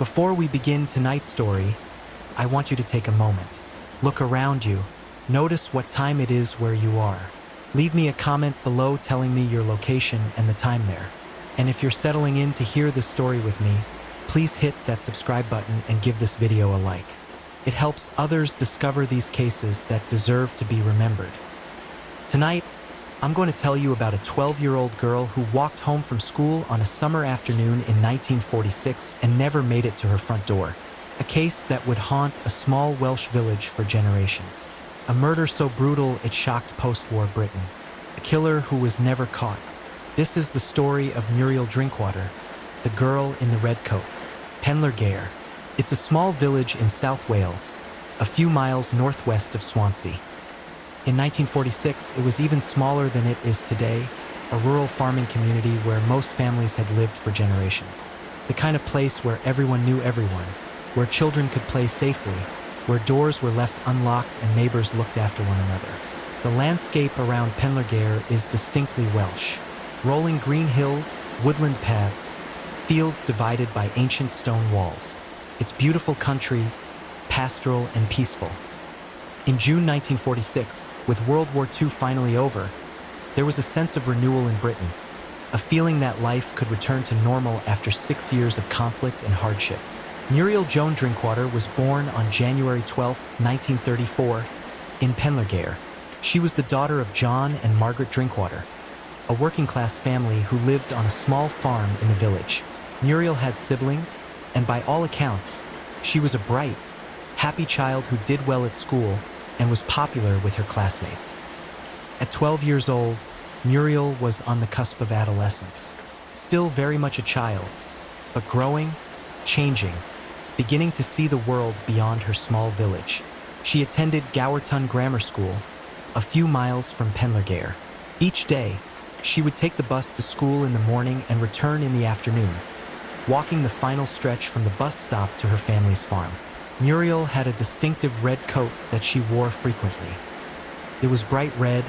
Before we begin tonight's story, I want you to take a moment. Look around you. Notice what time it is where you are. Leave me a comment below telling me your location and the time there. And if you're settling in to hear this story with me, please hit that subscribe button and give this video a like. It helps others discover these cases that deserve to be remembered. Tonight, I'm going to tell you about a 12-year-old girl who walked home from school on a summer afternoon in 1946 and never made it to her front door. A case that would haunt a small Welsh village for generations. A murder so brutal it shocked post-war Britain. A killer who was never caught. This is the story of Muriel Drinkwater, the girl in the red coat. Penllyrgaer. It's a small village in South Wales, a few miles northwest of Swansea. In 1946, it was even smaller than it is today, a rural farming community where most families had lived for generations. The kind of place where everyone knew everyone, where children could play safely, where doors were left unlocked and neighbors looked after one another. The landscape around Penllyrgaer is distinctly Welsh. Rolling green hills, woodland paths, fields divided by ancient stone walls. It's beautiful country, pastoral and peaceful. In June 1946, with World War II finally over, there was a sense of renewal in Britain, a feeling that life could return to normal after 6 years of conflict and hardship. Muriel Joan Drinkwater was born on January 12, 1934, in Penllyrgaer. She was the daughter of John and Margaret Drinkwater, a working-class family who lived on a small farm in the village. Muriel had siblings, and by all accounts, she was a bright, happy child who did well at school and was popular with her classmates. At 12 years old, Muriel was on the cusp of adolescence. Still very much a child, but growing, changing, beginning to see the world beyond her small village. She attended Gowerton Grammar School, a few miles from Penllyrgaer. Each day, she would take the bus to school in the morning and return in the afternoon, walking the final stretch from the bus stop to her family's farm. Muriel had a distinctive red coat that she wore frequently. It was bright red,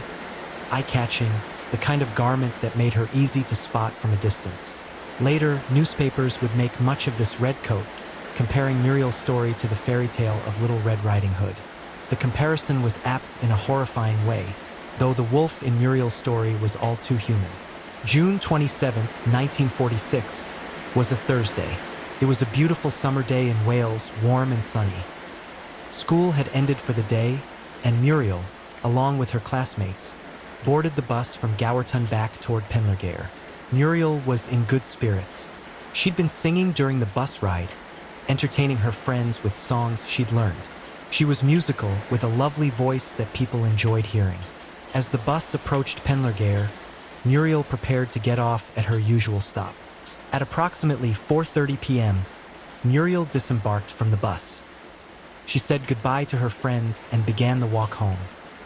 eye-catching, the kind of garment that made her easy to spot from a distance. Later, newspapers would make much of this red coat, comparing Muriel's story to the fairy tale of Little Red Riding Hood. The comparison was apt in a horrifying way, though the wolf in Muriel's story was all too human. June 27, 1946, was a Thursday. It was a beautiful summer day in Wales, warm and sunny. School had ended for the day, and Muriel, along with her classmates, boarded the bus from Gowerton back toward Penllyrgaer. Muriel was in good spirits. She'd been singing during the bus ride, entertaining her friends with songs she'd learned. She was musical, with a lovely voice that people enjoyed hearing. As the bus approached Penllyrgaer, Muriel prepared to get off at her usual stop. At approximately 4:30 p.m., Muriel disembarked from the bus. She said goodbye to her friends and began the walk home.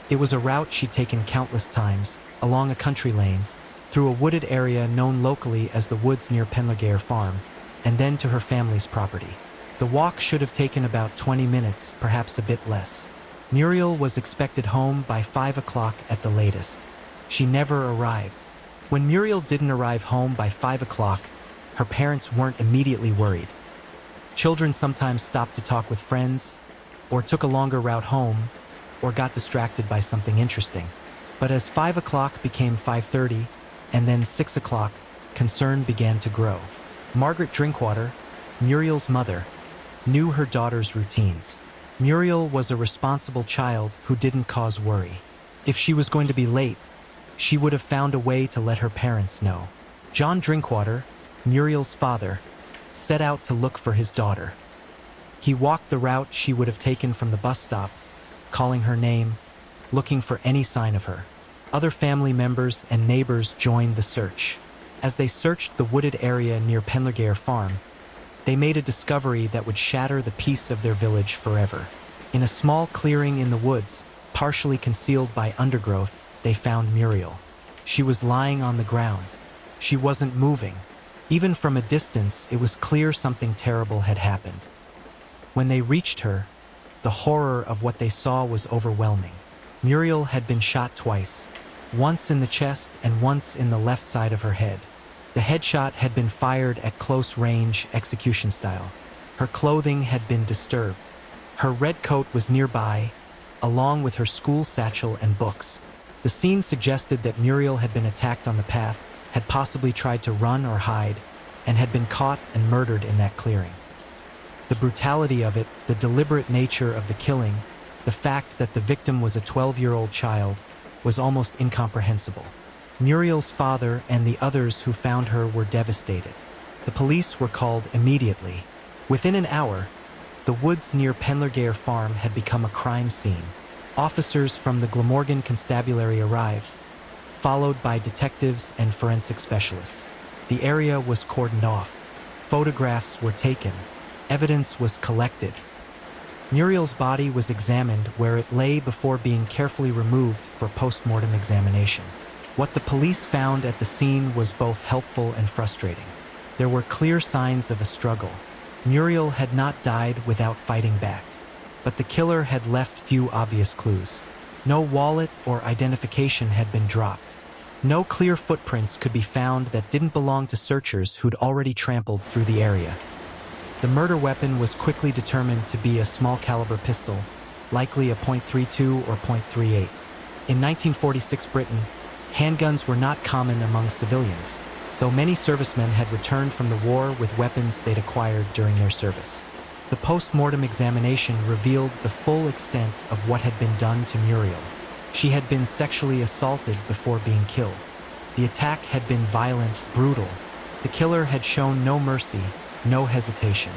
It was a route she'd taken countless times, along a country lane, through a wooded area known locally as the woods near Penllyrgaer Farm, and then to her family's property. The walk should have taken about 20 minutes, perhaps a bit less. Muriel was expected home by 5 o'clock at the latest. She never arrived. When Muriel didn't arrive home by 5 o'clock, her parents weren't immediately worried. Children sometimes stopped to talk with friends, or took a longer route home, or got distracted by something interesting. But as 5 o'clock became 5:30, and then 6 o'clock, concern began to grow. Margaret Drinkwater, Muriel's mother, knew her daughter's routines. Muriel was a responsible child who didn't cause worry. If she was going to be late, she would have found a way to let her parents know. John Drinkwater, Muriel's father, set out to look for his daughter. He walked the route she would have taken from the bus stop, calling her name, looking for any sign of her. Other family members and neighbors joined the search. As they searched the wooded area near Penllyrgaer Farm, they made a discovery that would shatter the peace of their village forever. In a small clearing in the woods, partially concealed by undergrowth, they found Muriel. She was lying on the ground. She wasn't moving. Even from a distance, it was clear something terrible had happened. When they reached her, the horror of what they saw was overwhelming. Muriel had been shot twice, once in the chest and once in the left side of her head. The headshot had been fired at close range, execution style. Her clothing had been disturbed. Her red coat was nearby, along with her school satchel and books. The scene suggested that Muriel had been attacked on the path, had possibly tried to run or hide, and had been caught and murdered in that clearing. The brutality of it, the deliberate nature of the killing, the fact that the victim was a 12-year-old child, was almost incomprehensible. Muriel's father and the others who found her were devastated. The police were called immediately. Within an hour, the woods near Penlergare Farm had become a crime scene. Officers from the Glamorgan Constabulary arrived, followed by detectives and forensic specialists. The area was cordoned off. Photographs were taken. Evidence was collected. Muriel's body was examined where it lay before being carefully removed for post-mortem examination. What the police found at the scene was both helpful and frustrating. There were clear signs of a struggle. Muriel had not died without fighting back, but the killer had left few obvious clues. No wallet or identification had been dropped. No clear footprints could be found that didn't belong to searchers who'd already trampled through the area. The murder weapon was quickly determined to be a small-caliber pistol, likely a .32 or .38. In 1946 Britain, handguns were not common among civilians, though many servicemen had returned from the war with weapons they'd acquired during their service. The post-mortem examination revealed the full extent of what had been done to Muriel. She had been sexually assaulted before being killed. The attack had been violent, brutal. The killer had shown no mercy, no hesitation.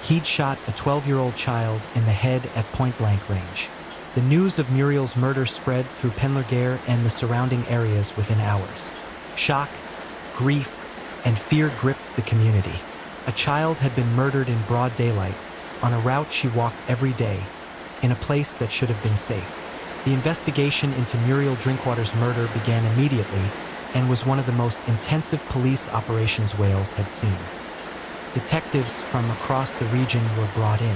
He'd shot a 12-year-old child in the head at point-blank range. The news of Muriel's murder spread through Penlergare and the surrounding areas within hours. Shock, grief, and fear gripped the community. A child had been murdered in broad daylight, on a route she walked every day, in a place that should have been safe. The investigation into Muriel Drinkwater's murder began immediately and was one of the most intensive police operations Wales had seen. Detectives from across the region were brought in.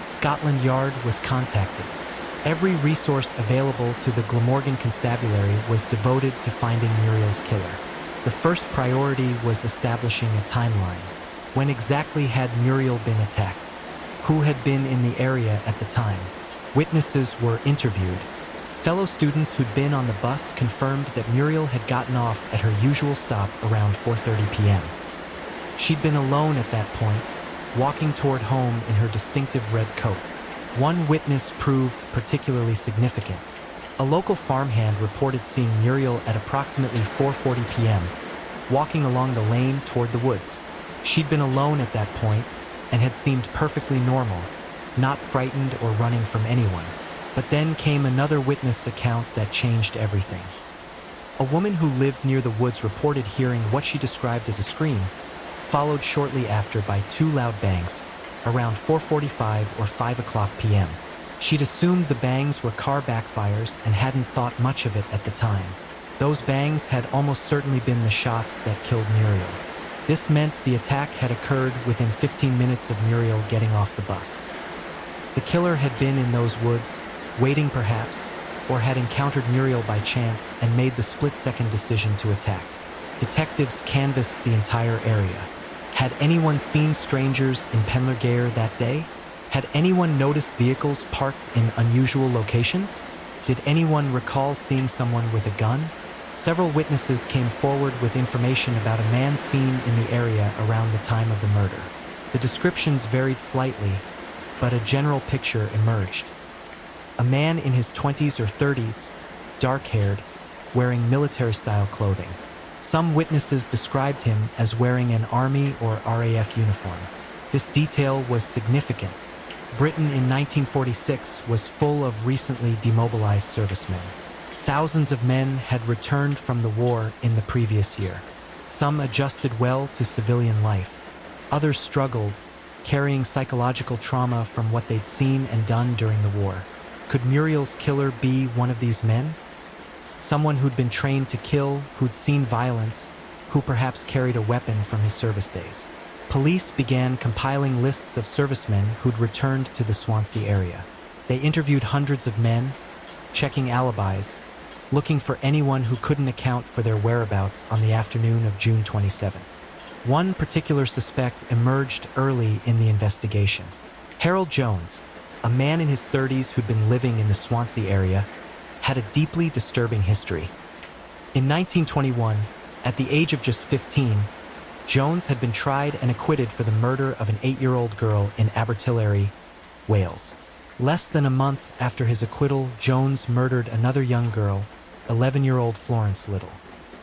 Scotland Yard was contacted. Every resource available to the Glamorgan Constabulary was devoted to finding Muriel's killer. The first priority was establishing a timeline. When exactly had Muriel been attacked? Who had been in the area at the time? Witnesses were interviewed. Fellow students who'd been on the bus confirmed that Muriel had gotten off at her usual stop around 4:30 p.m. She'd been alone at that point, walking toward home in her distinctive red coat. One witness proved particularly significant. A local farmhand reported seeing Muriel at approximately 4:40 p.m., walking along the lane toward the woods. She'd been alone at that point and had seemed perfectly normal, not frightened or running from anyone. But then came another witness account that changed everything. A woman who lived near the woods reported hearing what she described as a scream, followed shortly after by two loud bangs, around 4:45 or 5 o'clock p.m. She'd assumed the bangs were car backfires and hadn't thought much of it at the time. Those bangs had almost certainly been the shots that killed Muriel. This meant the attack had occurred within 15 minutes of Muriel getting off the bus. The killer had been in those woods, waiting perhaps, or had encountered Muriel by chance and made the split-second decision to attack. Detectives canvassed the entire area. Had anyone seen strangers in Penlergare that day? Had anyone noticed vehicles parked in unusual locations? Did anyone recall seeing someone with a gun? Several witnesses came forward with information about a man seen in the area around the time of the murder. The descriptions varied slightly, but a general picture emerged. A man in his 20s or 30s, dark-haired, wearing military-style clothing. Some witnesses described him as wearing an Army or RAF uniform. This detail was significant. Britain in 1946 was full of recently demobilized servicemen. Thousands of men had returned from the war in the previous year. Some adjusted well to civilian life. Others struggled, carrying psychological trauma from what they'd seen and done during the war. Could Muriel's killer be one of these men? Someone who'd been trained to kill, who'd seen violence, who perhaps carried a weapon from his service days. Police began compiling lists of servicemen who'd returned to the Swansea area. They interviewed hundreds of men, checking alibis, looking for anyone who couldn't account for their whereabouts on the afternoon of June 27th. One particular suspect emerged early in the investigation. Harold Jones, a man in his 30s who'd been living in the Swansea area, had a deeply disturbing history. In 1921, at the age of just 15, Jones had been tried and acquitted for the murder of an 8-year-old girl in Abertillery, Wales. Less than a month after his acquittal, Jones murdered another young girl, 11-year-old Florence Little.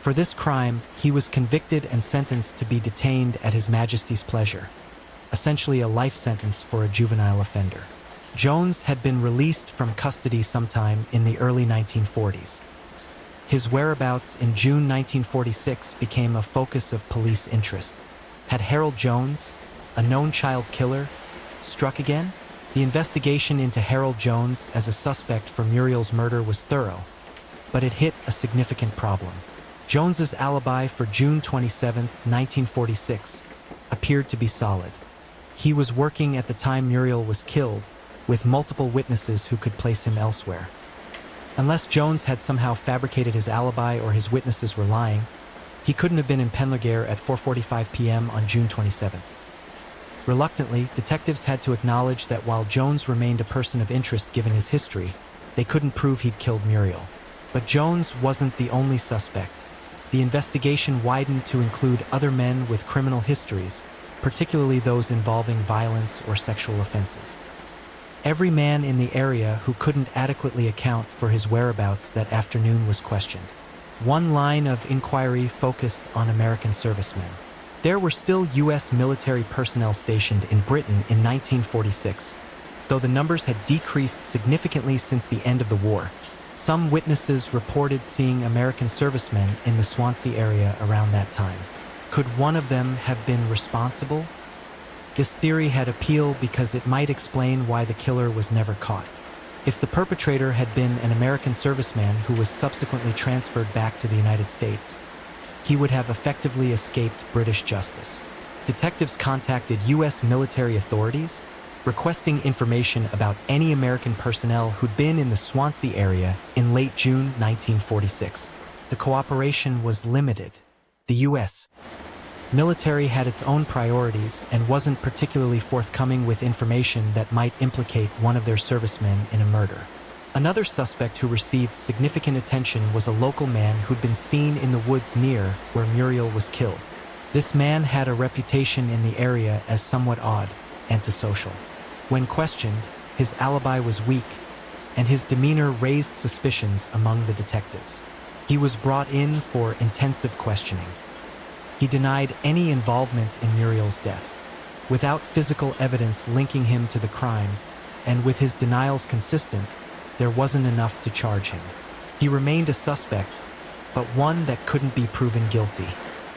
For this crime, he was convicted and sentenced to be detained at His Majesty's pleasure, essentially a life sentence for a juvenile offender. Jones had been released from custody sometime in the early 1940s. His whereabouts in June 1946 became a focus of police interest. Had Harold Jones, a known child killer, struck again? The investigation into Harold Jones as a suspect for Muriel's murder was thorough, but it hit a significant problem. Jones's alibi for June 27, 1946, appeared to be solid. He was working at the time Muriel was killed, with multiple witnesses who could place him elsewhere. Unless Jones had somehow fabricated his alibi or his witnesses were lying, he couldn't have been in Penlegar at 4:45 p.m. on June 27th. Reluctantly, detectives had to acknowledge that while Jones remained a person of interest given his history, they couldn't prove he'd killed Muriel. But Jones wasn't the only suspect. The investigation widened to include other men with criminal histories, particularly those involving violence or sexual offenses. Every man in the area who couldn't adequately account for his whereabouts that afternoon was questioned. One line of inquiry focused on American servicemen. There were still U.S. military personnel stationed in Britain in 1946, though the numbers had decreased significantly since the end of the war. Some witnesses reported seeing American servicemen in the Swansea area around that time. Could one of them have been responsible? This theory had appeal because it might explain why the killer was never caught. If the perpetrator had been an American serviceman who was subsequently transferred back to the United States, he would have effectively escaped British justice. Detectives contacted U.S. military authorities, requesting information about any American personnel who'd been in the Swansea area in late June 1946. The cooperation was limited. The U.S. military had its own priorities and wasn't particularly forthcoming with information that might implicate one of their servicemen in a murder. Another suspect who received significant attention was a local man who'd been seen in the woods near where Muriel was killed. This man had a reputation in the area as somewhat odd, antisocial. When questioned, his alibi was weak, and his demeanor raised suspicions among the detectives. He was brought in for intensive questioning. He denied any involvement in Muriel's death. Without physical evidence linking him to the crime, and with his denials consistent, there wasn't enough to charge him. He remained a suspect, but one that couldn't be proven guilty.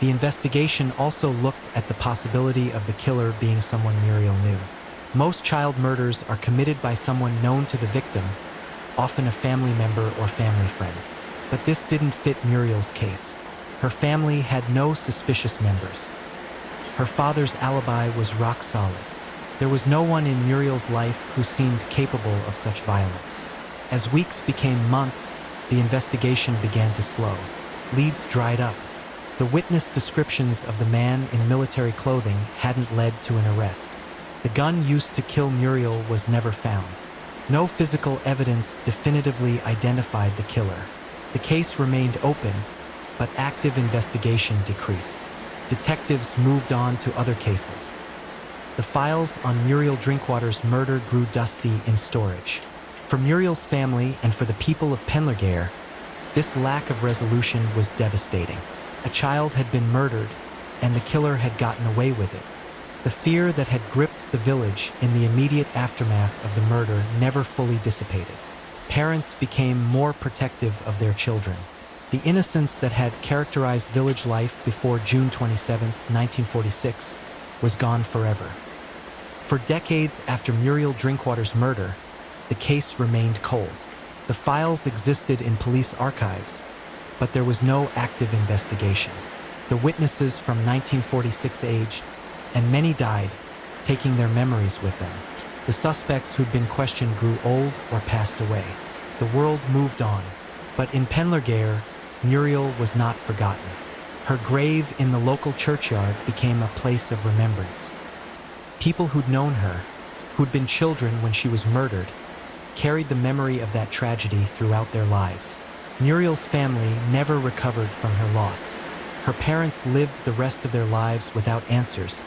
The investigation also looked at the possibility of the killer being someone Muriel knew. Most child murders are committed by someone known to the victim, often a family member or family friend. But this didn't fit Muriel's case. Her family had no suspicious members. Her father's alibi was rock solid. There was no one in Muriel's life who seemed capable of such violence. As weeks became months, the investigation began to slow. Leads dried up. The witness descriptions of the man in military clothing hadn't led to an arrest. The gun used to kill Muriel was never found. No physical evidence definitively identified the killer. The case remained open, but active investigation decreased. Detectives moved on to other cases. The files on Muriel Drinkwater's murder grew dusty in storage. For Muriel's family and for the people of Penlegar, this lack of resolution was devastating. A child had been murdered, and the killer had gotten away with it. The fear that had gripped the village in the immediate aftermath of the murder never fully dissipated. Parents became more protective of their children. The innocence that had characterized village life before June 27, 1946, was gone forever. For decades after Muriel Drinkwater's murder, the case remained cold. The files existed in police archives, but there was no active investigation. The witnesses from 1946 aged, and many died, taking their memories with them. The suspects who'd been questioned grew old or passed away. The world moved on, but in Penlegar, Muriel was not forgotten. Her grave in the local churchyard became a place of remembrance. People who'd known her, who'd been children when she was murdered, carried the memory of that tragedy throughout their lives. Muriel's family never recovered from her loss. Her parents lived the rest of their lives without answers,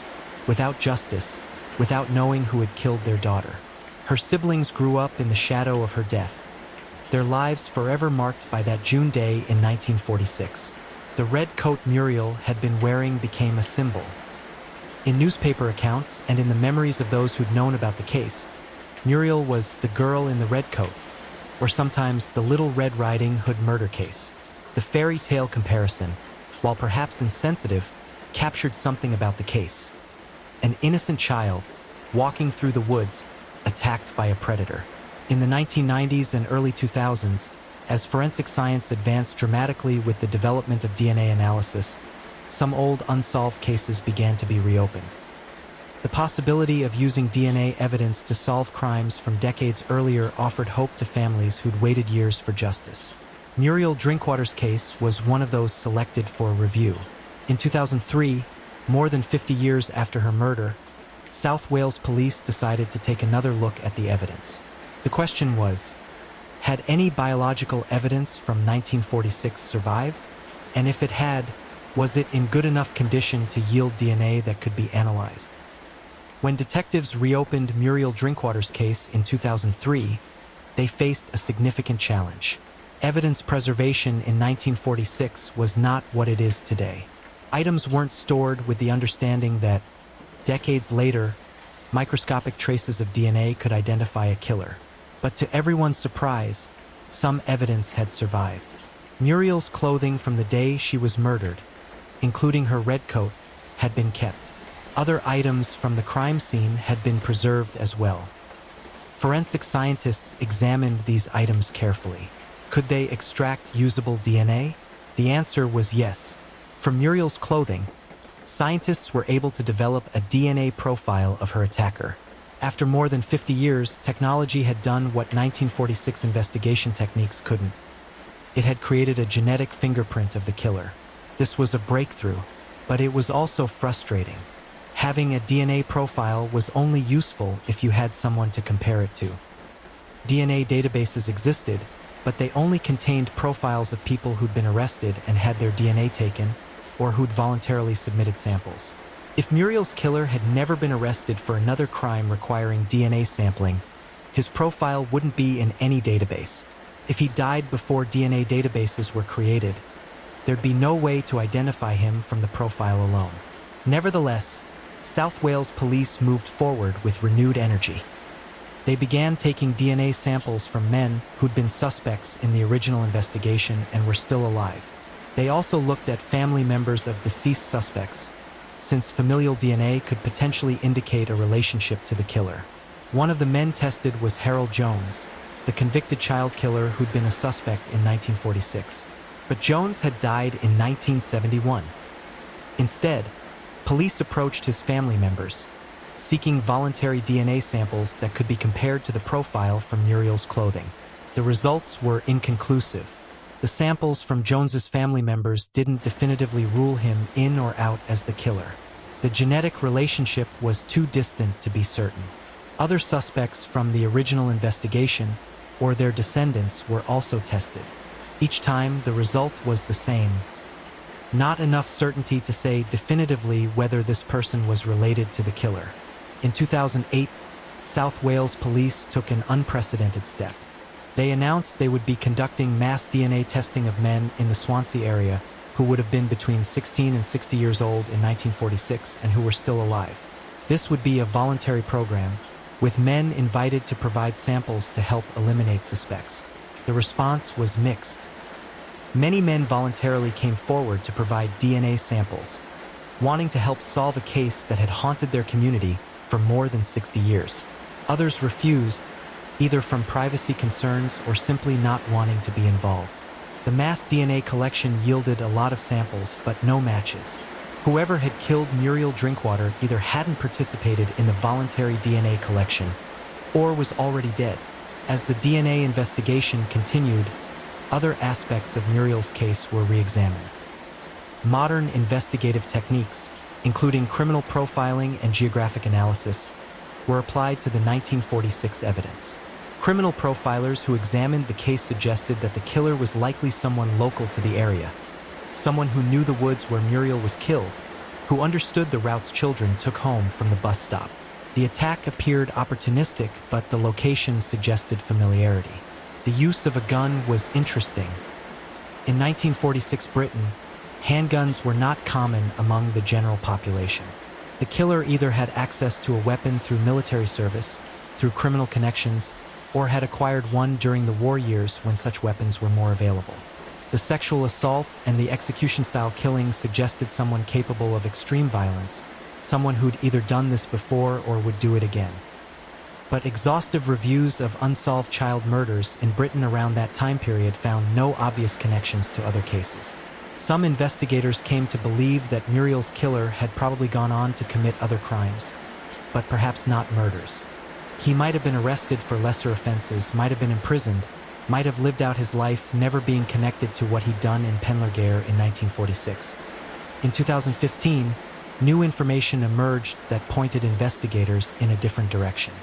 without justice, without knowing who had killed their daughter. Her siblings grew up in the shadow of her death, their lives forever marked by that June day in 1946. The red coat Muriel had been wearing became a symbol. In newspaper accounts and in the memories of those who'd known about the case, Muriel was the girl in the red coat, or sometimes the Little Red Riding Hood murder case. The fairy tale comparison, while perhaps insensitive, captured something about the case. An innocent child, walking through the woods, attacked by a predator. In the 1990s and early 2000s, as forensic science advanced dramatically with the development of DNA analysis, some old unsolved cases began to be reopened. The possibility of using DNA evidence to solve crimes from decades earlier offered hope to families who'd waited years for justice. Muriel Drinkwater's case was one of those selected for review. In 2003, more than 50 years after her murder, South Wales police decided to take another look at the evidence. The question was, had any biological evidence from 1946 survived? And if it had, was it in good enough condition to yield DNA that could be analyzed? When detectives reopened Muriel Drinkwater's case in 2003, they faced a significant challenge. Evidence preservation in 1946 was not what it is today. Items weren't stored with the understanding that, decades later, microscopic traces of DNA could identify a killer. But to everyone's surprise, some evidence had survived. Muriel's clothing from the day she was murdered, including her red coat, had been kept. Other items from the crime scene had been preserved as well. Forensic scientists examined these items carefully. Could they extract usable DNA? The answer was yes. From Muriel's clothing, scientists were able to develop a DNA profile of her attacker. After more than 50 years, technology had done what 1946 investigation techniques couldn't. It had created a genetic fingerprint of the killer. This was a breakthrough, but it was also frustrating. Having a DNA profile was only useful if you had someone to compare it to. DNA databases existed, but they only contained profiles of people who'd been arrested and had their DNA taken, or who'd voluntarily submitted samples. If Muriel's killer had never been arrested for another crime requiring DNA sampling, his profile wouldn't be in any database. If he died before DNA databases were created, there'd be no way to identify him from the profile alone. Nevertheless, South Wales police moved forward with renewed energy. They began taking DNA samples from men who'd been suspects in the original investigation and were still alive. They also looked at family members of deceased suspects, since familial DNA could potentially indicate a relationship to the killer. One of the men tested was Harold Jones, the convicted child killer who'd been a suspect in 1946. But Jones had died in 1971. Instead, police approached his family members, seeking voluntary DNA samples that could be compared to the profile from Muriel's clothing. The results were inconclusive. The samples from Jones's family members didn't definitively rule him in or out as the killer. The genetic relationship was too distant to be certain. Other suspects from the original investigation or their descendants were also tested. Each time, the result was the same. Not enough certainty to say definitively whether this person was related to the killer. In 2008, South Wales police took an unprecedented step. They announced they would be conducting mass DNA testing of men in the Swansea area who would have been between 16 and 60 years old in 1946 and who were still alive. This would be a voluntary program, with men invited to provide samples to help eliminate suspects. The response was mixed. Many men voluntarily came forward to provide DNA samples, wanting to help solve a case that had haunted their community for more than 60 years. Others refused, either from privacy concerns or simply not wanting to be involved. The mass DNA collection yielded a lot of samples, but no matches. Whoever had killed Muriel Drinkwater either hadn't participated in the voluntary DNA collection or was already dead. As the DNA investigation continued, other aspects of Muriel's case were re-examined. modern investigative techniques, including criminal profiling and geographic analysis, were applied to the 1946 evidence. Criminal profilers who examined the case suggested that the killer was likely someone local to the area, someone who knew the woods where Muriel was killed, who understood the routes children took home from the bus stop. The attack appeared opportunistic, but the location suggested familiarity. The use of a gun was interesting. In 1946 Britain, handguns were not common among the general population. The killer either had access to a weapon through military service, through criminal connections, or had acquired one during the war years when such weapons were more available. The sexual assault and the execution-style killings suggested someone capable of extreme violence, someone who'd either done this before or would do it again. But exhaustive reviews of unsolved child murders in Britain around that time period found no obvious connections to other cases. Some investigators came to believe that Muriel's killer had probably gone on to commit other crimes, but perhaps not murders. He might have been arrested for lesser offenses, might have been imprisoned, might have lived out his life never being connected to what he'd done in Penlergare in 1946. In 2015, new information emerged that pointed investigators in a different direction.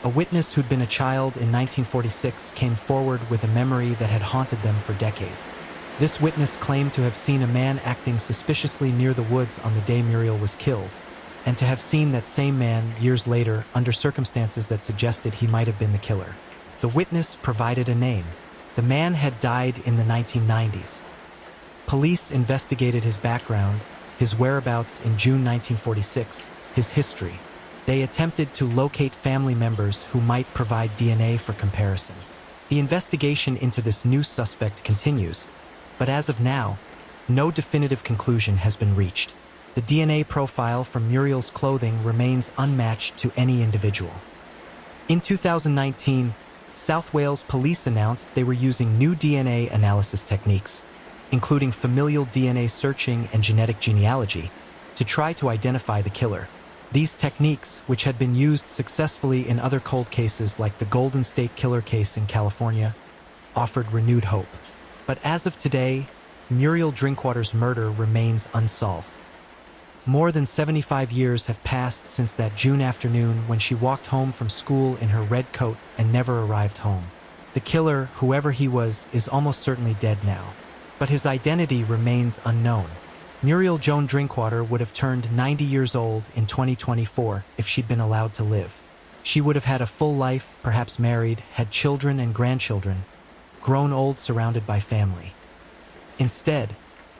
A witness who'd been a child in 1946 came forward with a memory that had haunted them for decades. This witness claimed to have seen a man acting suspiciously near the woods on the day Muriel was killed, and to have seen that same man years later under circumstances that suggested he might have been the killer. The witness provided a name. The man had died in the 1990s. Police investigated his background, his whereabouts in June 1946, his history. They attempted to locate family members who might provide DNA for comparison. The investigation into this new suspect continues, but as of now, no definitive conclusion has been reached. The DNA profile from Muriel's clothing remains unmatched to any individual. In 2019, South Wales Police announced they were using new DNA analysis techniques, including familial DNA searching and genetic genealogy, to try to identify the killer. These techniques, which had been used successfully in other cold cases like the Golden State Killer case in California, offered renewed hope. But as of today, Muriel Drinkwater's murder remains unsolved. More than 75 years have passed since that June afternoon when she walked home from school in her red coat and never arrived home. The killer, whoever he was, is almost certainly dead now. But his identity remains unknown. Muriel Joan Drinkwater would have turned 90 years old in 2024 if she'd been allowed to live. She would have had a full life, perhaps married, had children and grandchildren, grown old surrounded by family. Instead,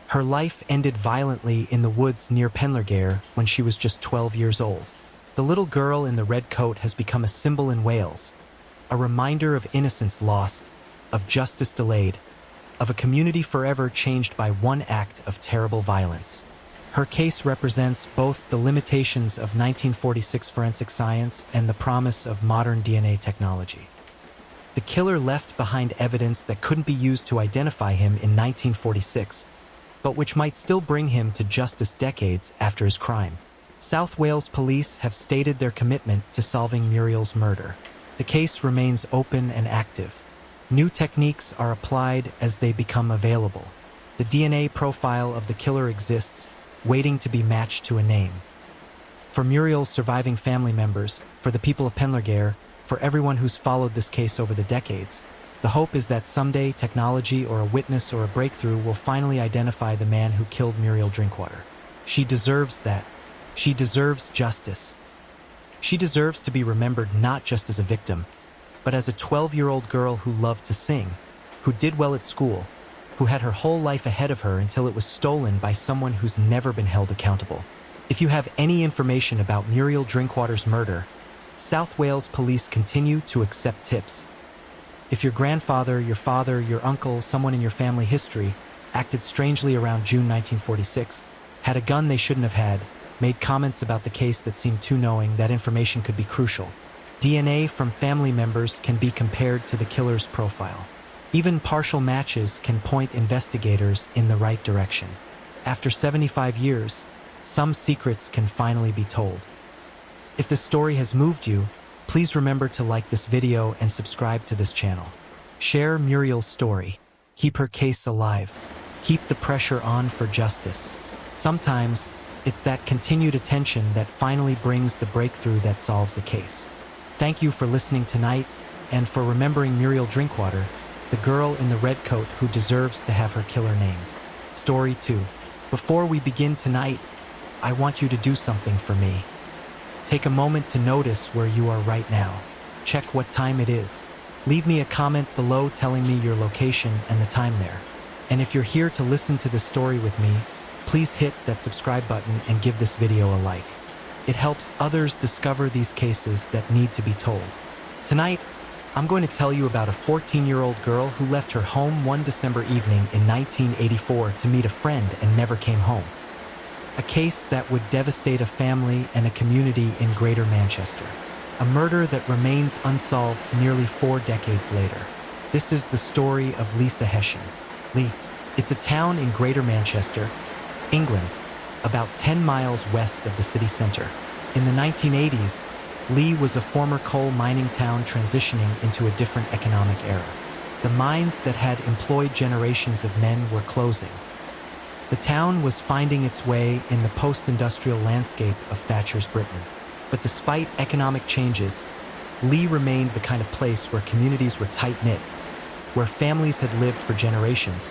her life ended violently in the woods near Penlergare when she was just 12 years old. The little girl in the red coat has become a symbol in Wales, a reminder of innocence lost, of justice delayed, of a community forever changed by one act of terrible violence. Her case represents both the limitations of 1946 forensic science and the promise of modern DNA technology. The killer left behind evidence that couldn't be used to identify him in 1946, but which might still bring him to justice decades after his crime. South Wales police have stated their commitment to solving Muriel's murder. The case remains open and active. New techniques are applied as they become available. The DNA profile of the killer exists, waiting to be matched to a name. For Muriel's surviving family members, for the people of Penlergare, for everyone who's followed this case over the decades, the hope is that someday technology or a witness or a breakthrough will finally identify the man who killed Muriel Drinkwater. She deserves that. She deserves justice. She deserves to be remembered not just as a victim, but as a 12-year-old girl who loved to sing, who did well at school, who had her whole life ahead of her until it was stolen by someone who's never been held accountable. If you have any information about Muriel Drinkwater's murder, South Wales police continue to accept tips. If your grandfather, your father, your uncle, someone in your family history acted strangely around June 1946, had a gun they shouldn't have had, made comments about the case that seemed too knowing, that information could be crucial. DNA from family members can be compared to the killer's profile. Even partial matches can point investigators in the right direction. After 75 years, some secrets can finally be told. If this story has moved you, please remember to like this video and subscribe to this channel. Share Muriel's story. Keep her case alive. Keep the pressure on for justice. Sometimes, it's that continued attention that finally brings the breakthrough that solves a case. Thank you for listening tonight, and for remembering Muriel Drinkwater, the girl in the red coat who deserves to have her killer named. Story 2. Before we begin tonight, I want you to do something for me. Take a moment to notice where you are right now. Check what time it is. Leave me a comment below telling me your location and the time there. And if you're here to listen to this story with me, please hit that subscribe button and give this video a like. It helps others discover these cases that need to be told. Tonight, I'm going to tell you about a 14-year-old girl who left her home one December evening in 1984 to meet a friend and never came home. A case that would devastate a family and a community in Greater Manchester. A murder that remains unsolved nearly 4 decades later. This is the story of Lisa Hession. Lee. It's a town in Greater Manchester, England, about 10 miles west of the city center. In the 1980s, Lee was a former coal mining town transitioning into a different economic era. The mines that had employed generations of men were closing. The town was finding its way in the post-industrial landscape of Thatcher's Britain. But despite economic changes, Lee remained the kind of place where communities were tight-knit, where families had lived for generations,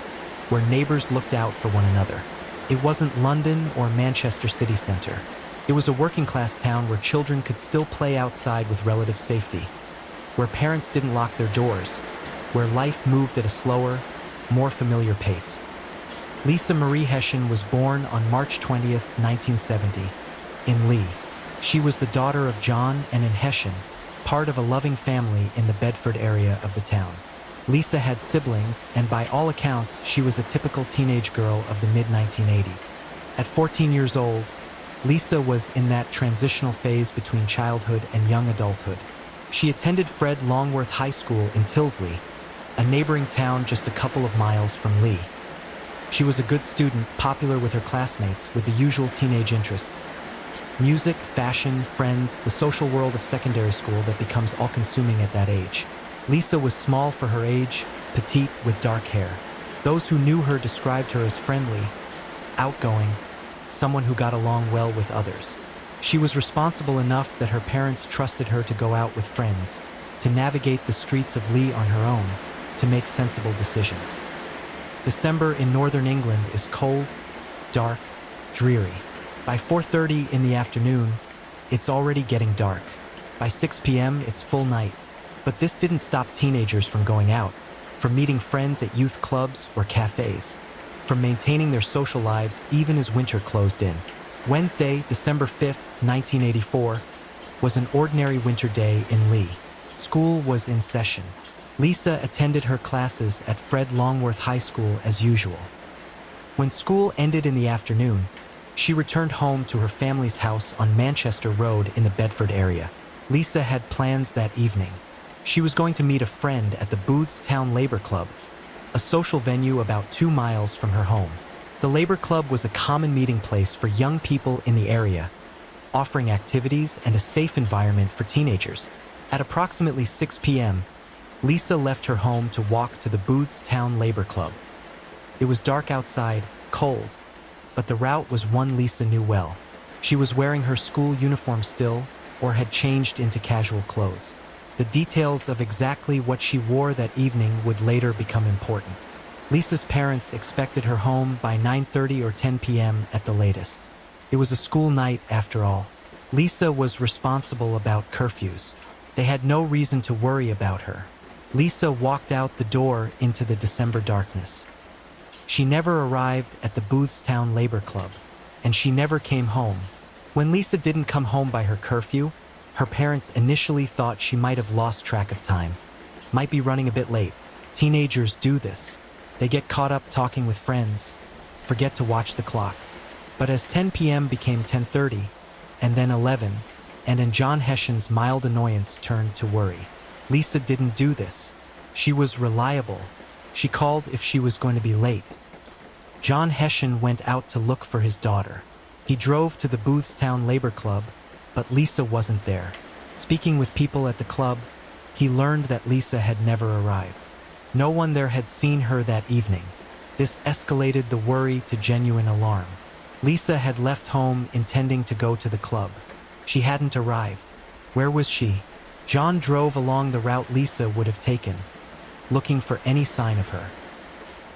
where neighbors looked out for one another. It wasn't London or Manchester city centre. It was a working-class town where children could still play outside with relative safety, where parents didn't lock their doors, where life moved at a slower, more familiar pace. Lisa Marie Hession was born on March 20th, 1970, in Lee. She was the daughter of John and Ann Hession, part of a loving family in the Bedford area of the town. Lisa had siblings, and by all accounts, she was a typical teenage girl of the mid-1980s. At 14 years old, Lisa was in that transitional phase between childhood and young adulthood. She attended Fred Longworth High School in Tyldesley, a neighboring town just a couple of miles from Lee. She was a good student, popular with her classmates, with the usual teenage interests. Music, fashion, friends, the social world of secondary school that becomes all-consuming at that age. Lisa was small for her age, petite with dark hair. Those who knew her described her as friendly, outgoing, someone who got along well with others. She was responsible enough that her parents trusted her to go out with friends, to navigate the streets of Lee on her own, to make sensible decisions. December in northern England is cold, dark, dreary. By 4:30 in the afternoon, it's already getting dark. By 6 p.m., it's full night. But this didn't stop teenagers from going out, from meeting friends at youth clubs or cafes, from maintaining their social lives even as winter closed in. Wednesday, December 5th, 1984, was an ordinary winter day in Lee. School was in session. Lisa attended her classes at Fred Longworth High School as usual. When school ended in the afternoon, she returned home to her family's house on Manchester Road in the Bedford area. Lisa had plans that evening. She was going to meet a friend at the Boothstown Labour Club, a social venue about 2 miles from her home. The Labour Club was a common meeting place for young people in the area, offering activities and a safe environment for teenagers. At approximately 6 p.m., Lisa left her home to walk to the Boothstown Labour Club. It was dark outside, cold, but the route was one Lisa knew well. She was wearing her school uniform still, or had changed into casual clothes. The details of exactly what she wore that evening would later become important. Lisa's parents expected her home by 9:30 or 10 p.m. at the latest. It was a school night after all. Lisa was responsible about curfews. They had no reason to worry about her. Lisa walked out the door into the December darkness. She never arrived at the Boothstown Labour Club, and she never came home. When Lisa didn't come home by her curfew, her parents initially thought she might have lost track of time, might be running a bit late. Teenagers do this. They get caught up talking with friends, forget to watch the clock. But as 10 p.m. became 10:30, and then 11, and in John Hession's mild annoyance turned to worry. Lisa didn't do this. She was reliable. She called if she was going to be late. John Hession went out to look for his daughter. He drove to the Boothstown Labour Club, but Lisa wasn't there. Speaking with people at the club, he learned that Lisa had never arrived. No one there had seen her that evening. This escalated the worry to genuine alarm. Lisa had left home intending to go to the club. She hadn't arrived. Where was she? John drove along the route Lisa would have taken, looking for any sign of her.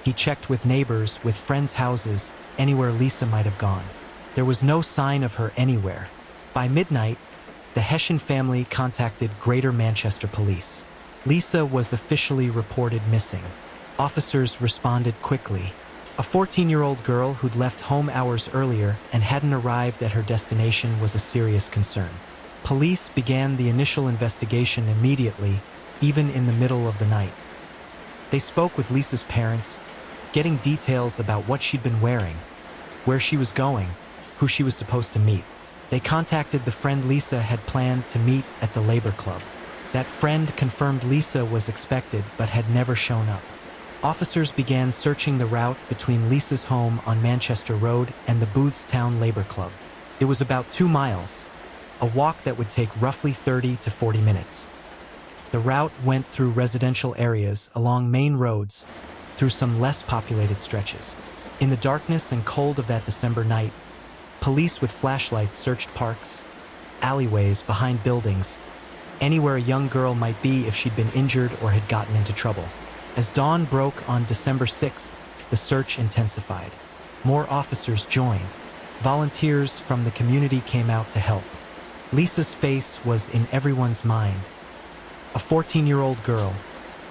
He checked with neighbors, with friends' houses, anywhere Lisa might have gone. There was no sign of her anywhere. By midnight, the Hessian family contacted Greater Manchester Police. Lisa was officially reported missing. Officers responded quickly. A 14-year-old girl who'd left home hours earlier and hadn't arrived at her destination was a serious concern. Police began the initial investigation immediately, even in the middle of the night. They spoke with Lisa's parents, getting details about what she'd been wearing, where she was going, who she was supposed to meet. They contacted the friend Lisa had planned to meet at the Labor Club. That friend confirmed Lisa was expected but had never shown up. Officers began searching the route between Lisa's home on Manchester Road and the Boothstown Labor Club. It was about 2 miles, a walk that would take roughly 30 to 40 minutes. The route went through residential areas, along main roads, through some less populated stretches. In the darkness and cold of that December night, police with flashlights searched parks, alleyways, behind buildings, anywhere a young girl might be if she'd been injured or had gotten into trouble. As dawn broke on December 6th, the search intensified. More officers joined. Volunteers from the community came out to help. Lisa's face was in everyone's mind. A 14-year-old girl,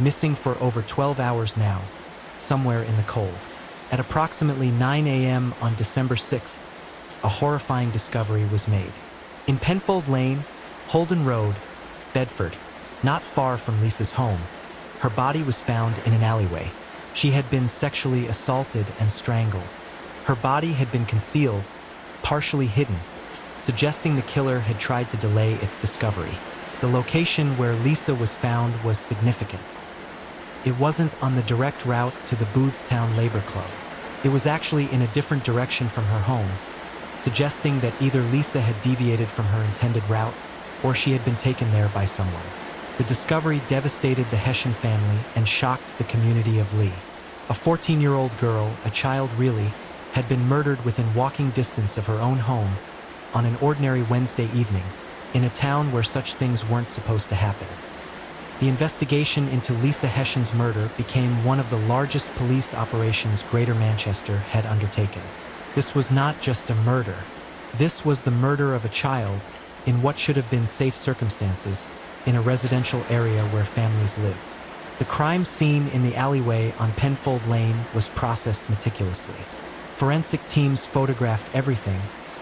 missing for over 12 hours now, somewhere in the cold. At approximately 9 a.m. on December 6th, a horrifying discovery was made. In Penfold Lane, Holden Road, Bedford, not far from Lisa's home, her body was found in an alleyway. She had been sexually assaulted and strangled. Her body had been concealed, partially hidden, suggesting the killer had tried to delay its discovery. The location where Lisa was found was significant. It wasn't on the direct route to the Boothstown Labor Club. It was actually in a different direction from her home, suggesting that either Lisa had deviated from her intended route or she had been taken there by someone. The discovery devastated the Hessian family and shocked the community of Lee. A 14-year-old girl, a child really, had been murdered within walking distance of her own home on an ordinary Wednesday evening, in a town where such things weren't supposed to happen. The investigation into Lisa Hessian's murder became one of the largest police operations Greater Manchester had undertaken. This was not just a murder. This was the murder of a child in what should have been safe circumstances, in a residential area where families lived. The crime scene in the alleyway on Penfold Lane was processed meticulously. Forensic teams photographed everything,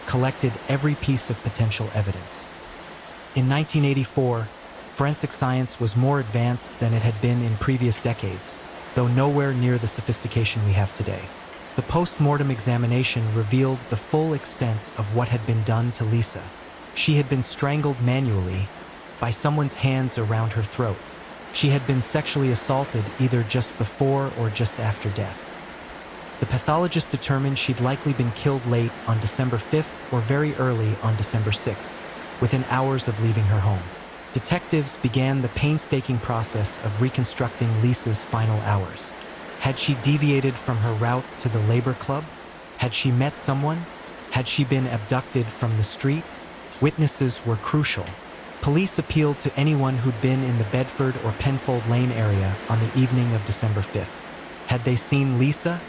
collected every piece of potential evidence. In 1984, forensic science was more advanced than it had been in previous decades, though nowhere near the sophistication we have today. The post-mortem examination revealed the full extent of what had been done to Lisa. She had been strangled manually, by someone's hands around her throat. She had been sexually assaulted either just before or just after death. The pathologist determined she'd likely been killed late on December 5th or very early on December 6th, within hours of leaving her home. Detectives began the painstaking process of reconstructing Lisa's final hours. Had she deviated from her route to the Labor Club? Had she met someone? Had she been abducted from the street? Witnesses were crucial. Police appealed to anyone who'd been in the Bedford or Penfold Lane area on the evening of December 5th. Had they seen Lisa?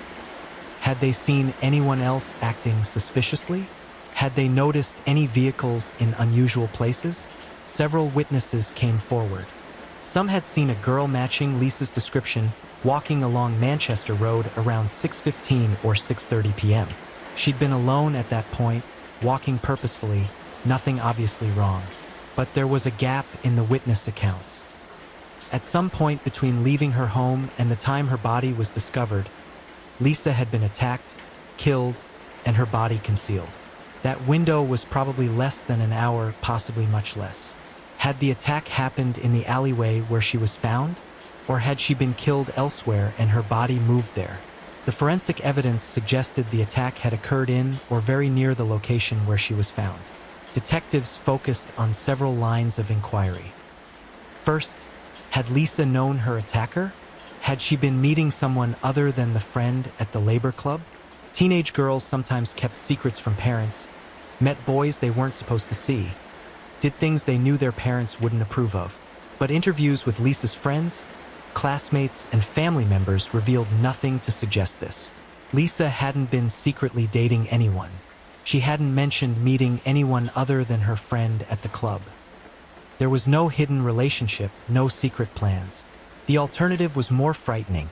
Had they seen anyone else acting suspiciously? Had they noticed any vehicles in unusual places? Several witnesses came forward. Some had seen a girl matching Lisa's description walking along Manchester Road around 6:15 or 6:30 p.m. She'd been alone at that point, walking purposefully, nothing obviously wrong. But there was a gap in the witness accounts. At some point between leaving her home and the time her body was discovered, Lisa had been attacked, killed, and her body concealed. That window was probably less than an hour, possibly much less. Had the attack happened in the alleyway where she was found? Or had she been killed elsewhere and her body moved there? The forensic evidence suggested the attack had occurred in or very near the location where she was found. Detectives focused on several lines of inquiry. First, had Lisa known her attacker? Had she been meeting someone other than the friend at the Labor Club? Teenage girls sometimes kept secrets from parents, met boys they weren't supposed to see, did things they knew their parents wouldn't approve of. But interviews with Lisa's friends, classmates, and family members revealed nothing to suggest this. Lisa hadn't been secretly dating anyone. She hadn't mentioned meeting anyone other than her friend at the club. There was no hidden relationship, no secret plans. The alternative was more frightening.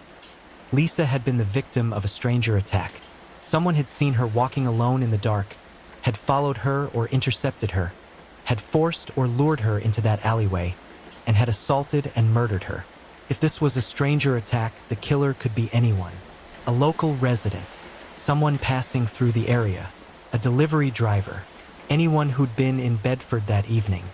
Lisa had been the victim of a stranger attack. Someone had seen her walking alone in the dark, had followed her or intercepted her, had forced or lured her into that alleyway, and had assaulted and murdered her. If this was a stranger attack, the killer could be anyone. A local resident, someone passing through the area, a delivery driver, anyone who'd been in Bedford that evening.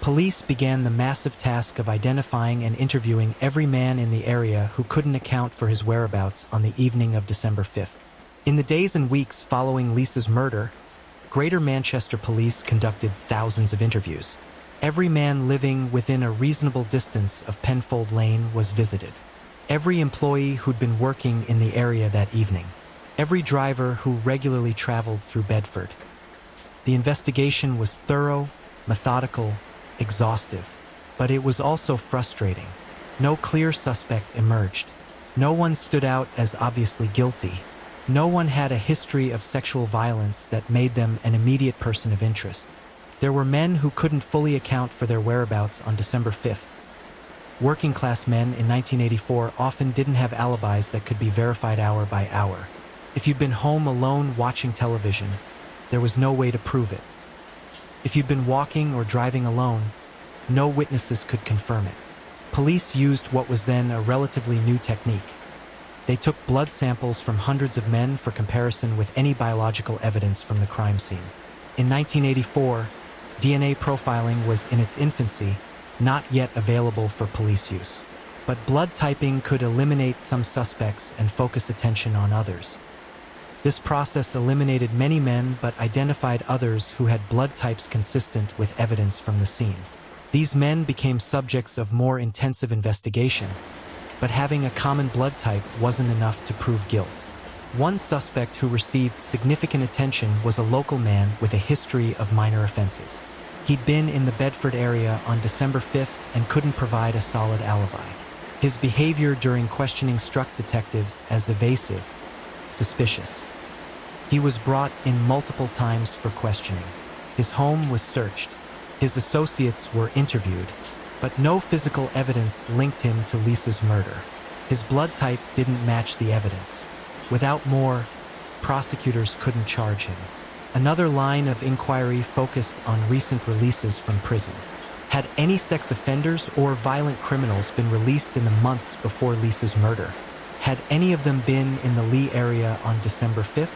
Police began the massive task of identifying and interviewing every man in the area who couldn't account for his whereabouts on the evening of December 5th. In the days and weeks following Lisa's murder, Greater Manchester Police conducted thousands of interviews. Every man living within a reasonable distance of Penfold Lane was visited. Every employee who'd been working in the area that evening. Every driver who regularly traveled through Bedford. The investigation was thorough, methodical, exhaustive, but it was also frustrating. No clear suspect emerged. No one stood out as obviously guilty. No one had a history of sexual violence that made them an immediate person of interest. There were men who couldn't fully account for their whereabouts on December 5th. Working-class men in 1984 often didn't have alibis that could be verified hour by hour. If you'd been home alone watching television, there was no way to prove it. If you'd been walking or driving alone, no witnesses could confirm it. Police used what was then a relatively new technique. They took blood samples from hundreds of men for comparison with any biological evidence from the crime scene. In 1984, DNA profiling was in its infancy, not yet available for police use. But blood typing could eliminate some suspects and focus attention on others. This process eliminated many men but identified others who had blood types consistent with evidence from the scene. These men became subjects of more intensive investigation, but having a common blood type wasn't enough to prove guilt. One suspect who received significant attention was a local man with a history of minor offenses. He'd been in the Bedford area on December 5th and couldn't provide a solid alibi. His behavior during questioning struck detectives as evasive, suspicious. He was brought in multiple times for questioning. His home was searched. His associates were interviewed, but no physical evidence linked him to Lisa's murder. His blood type didn't match the evidence. Without more, prosecutors couldn't charge him. Another line of inquiry focused on recent releases from prison. Had any sex offenders or violent criminals been released in the months before Lisa's murder? Had any of them been in the Lee area on December 5th?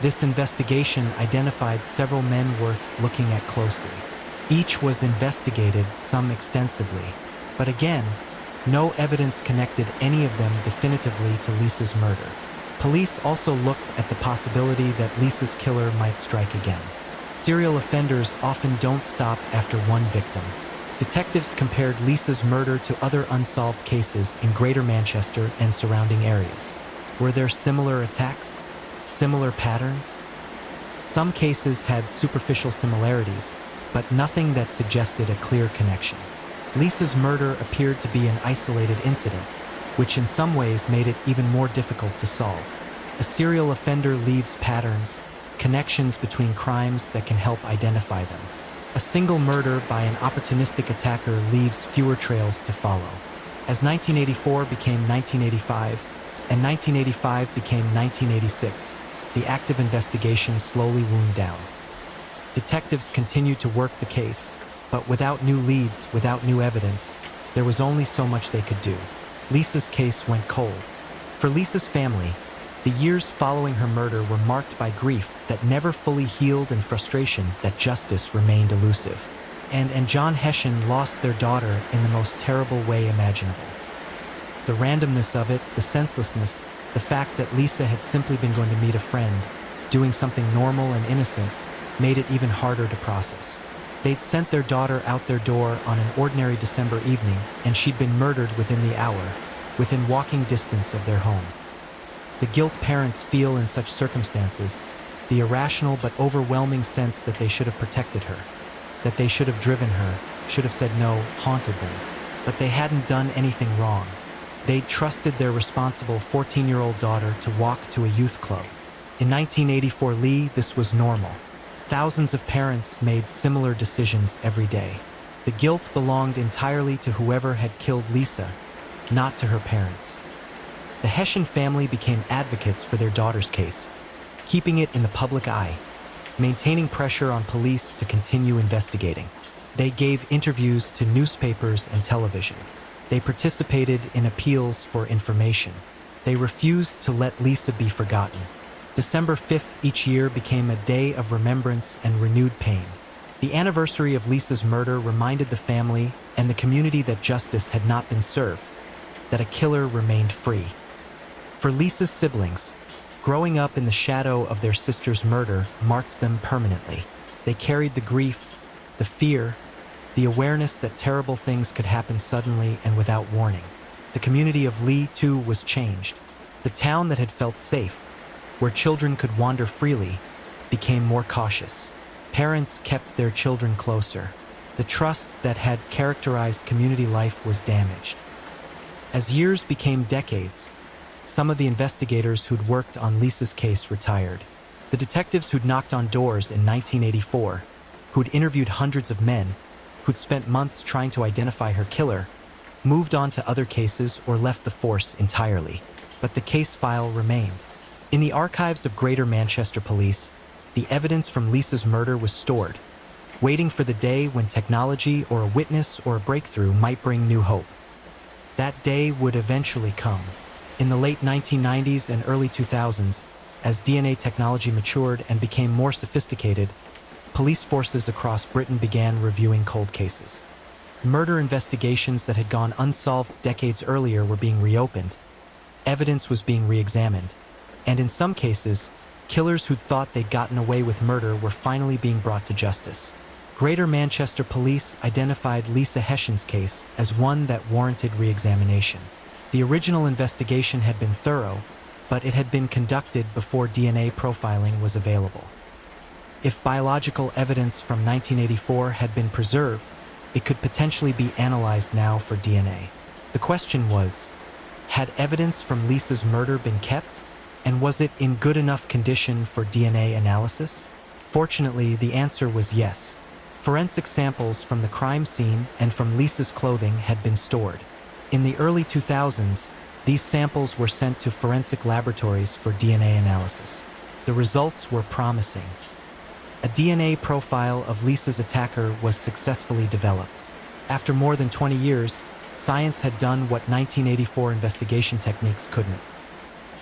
This investigation identified several men worth looking at closely. Each was investigated, some extensively, but again, no evidence connected any of them definitively to Lisa's murder. Police also looked at the possibility that Lisa's killer might strike again. Serial offenders often don't stop after one victim. Detectives compared Lisa's murder to other unsolved cases in Greater Manchester and surrounding areas. Were there similar attacks? Similar patterns? Some cases had superficial similarities, but nothing that suggested a clear connection. Lisa's murder appeared to be an isolated incident, which in some ways made it even more difficult to solve. A serial offender leaves patterns, connections between crimes that can help identify them. A single murder by an opportunistic attacker leaves fewer trails to follow. As 1984 became 1985, and 1985 became 1986, the active investigation slowly wound down. Detectives continued to work the case, but without new leads, without new evidence, there was only so much they could do. Lisa's case went cold. For Lisa's family, the years following her murder were marked by grief that never fully healed and frustration that justice remained elusive. And John Hession lost their daughter in the most terrible way imaginable. The randomness of it, the senselessness, the fact that Lisa had simply been going to meet a friend, doing something normal and innocent, made it even harder to process. They'd sent their daughter out their door on an ordinary December evening, and she'd been murdered within the hour, within walking distance of their home. The guilt parents feel in such circumstances, the irrational but overwhelming sense that they should have protected her, that they should have driven her, should have said no, haunted them. But they hadn't done anything wrong. They'd trusted their responsible 14-year-old daughter to walk to a youth club. In 1984 Lee, this was normal. Thousands of parents made similar decisions every day. The guilt belonged entirely to whoever had killed Lisa, not to her parents. The Hessian family became advocates for their daughter's case, keeping it in the public eye, maintaining pressure on police to continue investigating. They gave interviews to newspapers and television. They participated in appeals for information. They refused to let Lisa be forgotten. December 5th each year became a day of remembrance and renewed pain. The anniversary of Lisa's murder reminded the family and the community that justice had not been served, that a killer remained free. For Lisa's siblings, growing up in the shadow of their sister's murder marked them permanently. They carried the grief, the fear, the awareness that terrible things could happen suddenly and without warning. The community of Lee, too, was changed. The town that had felt safe, where children could wander freely, became more cautious. Parents kept their children closer. The trust that had characterized community life was damaged. As years became decades, some of the investigators who'd worked on Lisa's case retired. The detectives who'd knocked on doors in 1984, who'd interviewed hundreds of men, who'd spent months trying to identify her killer, moved on to other cases or left the force entirely. But the case file remained. In the archives of Greater Manchester Police, the evidence from Lisa's murder was stored, waiting for the day when technology or a witness or a breakthrough might bring new hope. That day would eventually come. In the late 1990s and early 2000s, as DNA technology matured and became more sophisticated, police forces across Britain began reviewing cold cases. Murder investigations that had gone unsolved decades earlier were being reopened, evidence was being re-examined, and in some cases, killers who'd thought they'd gotten away with murder were finally being brought to justice. Greater Manchester Police identified Lisa Hessian's case as one that warranted re-examination. The original investigation had been thorough, but it had been conducted before DNA profiling was available. If biological evidence from 1984 had been preserved, it could potentially be analyzed now for DNA. The question was, had evidence from Lisa's murder been kept? And was it in good enough condition for DNA analysis? Fortunately, the answer was yes. Forensic samples from the crime scene and from Lisa's clothing had been stored. In the early 2000s, these samples were sent to forensic laboratories for DNA analysis. The results were promising. A DNA profile of Lisa's attacker was successfully developed. After more than 20 years, science had done what 1984 investigation techniques couldn't.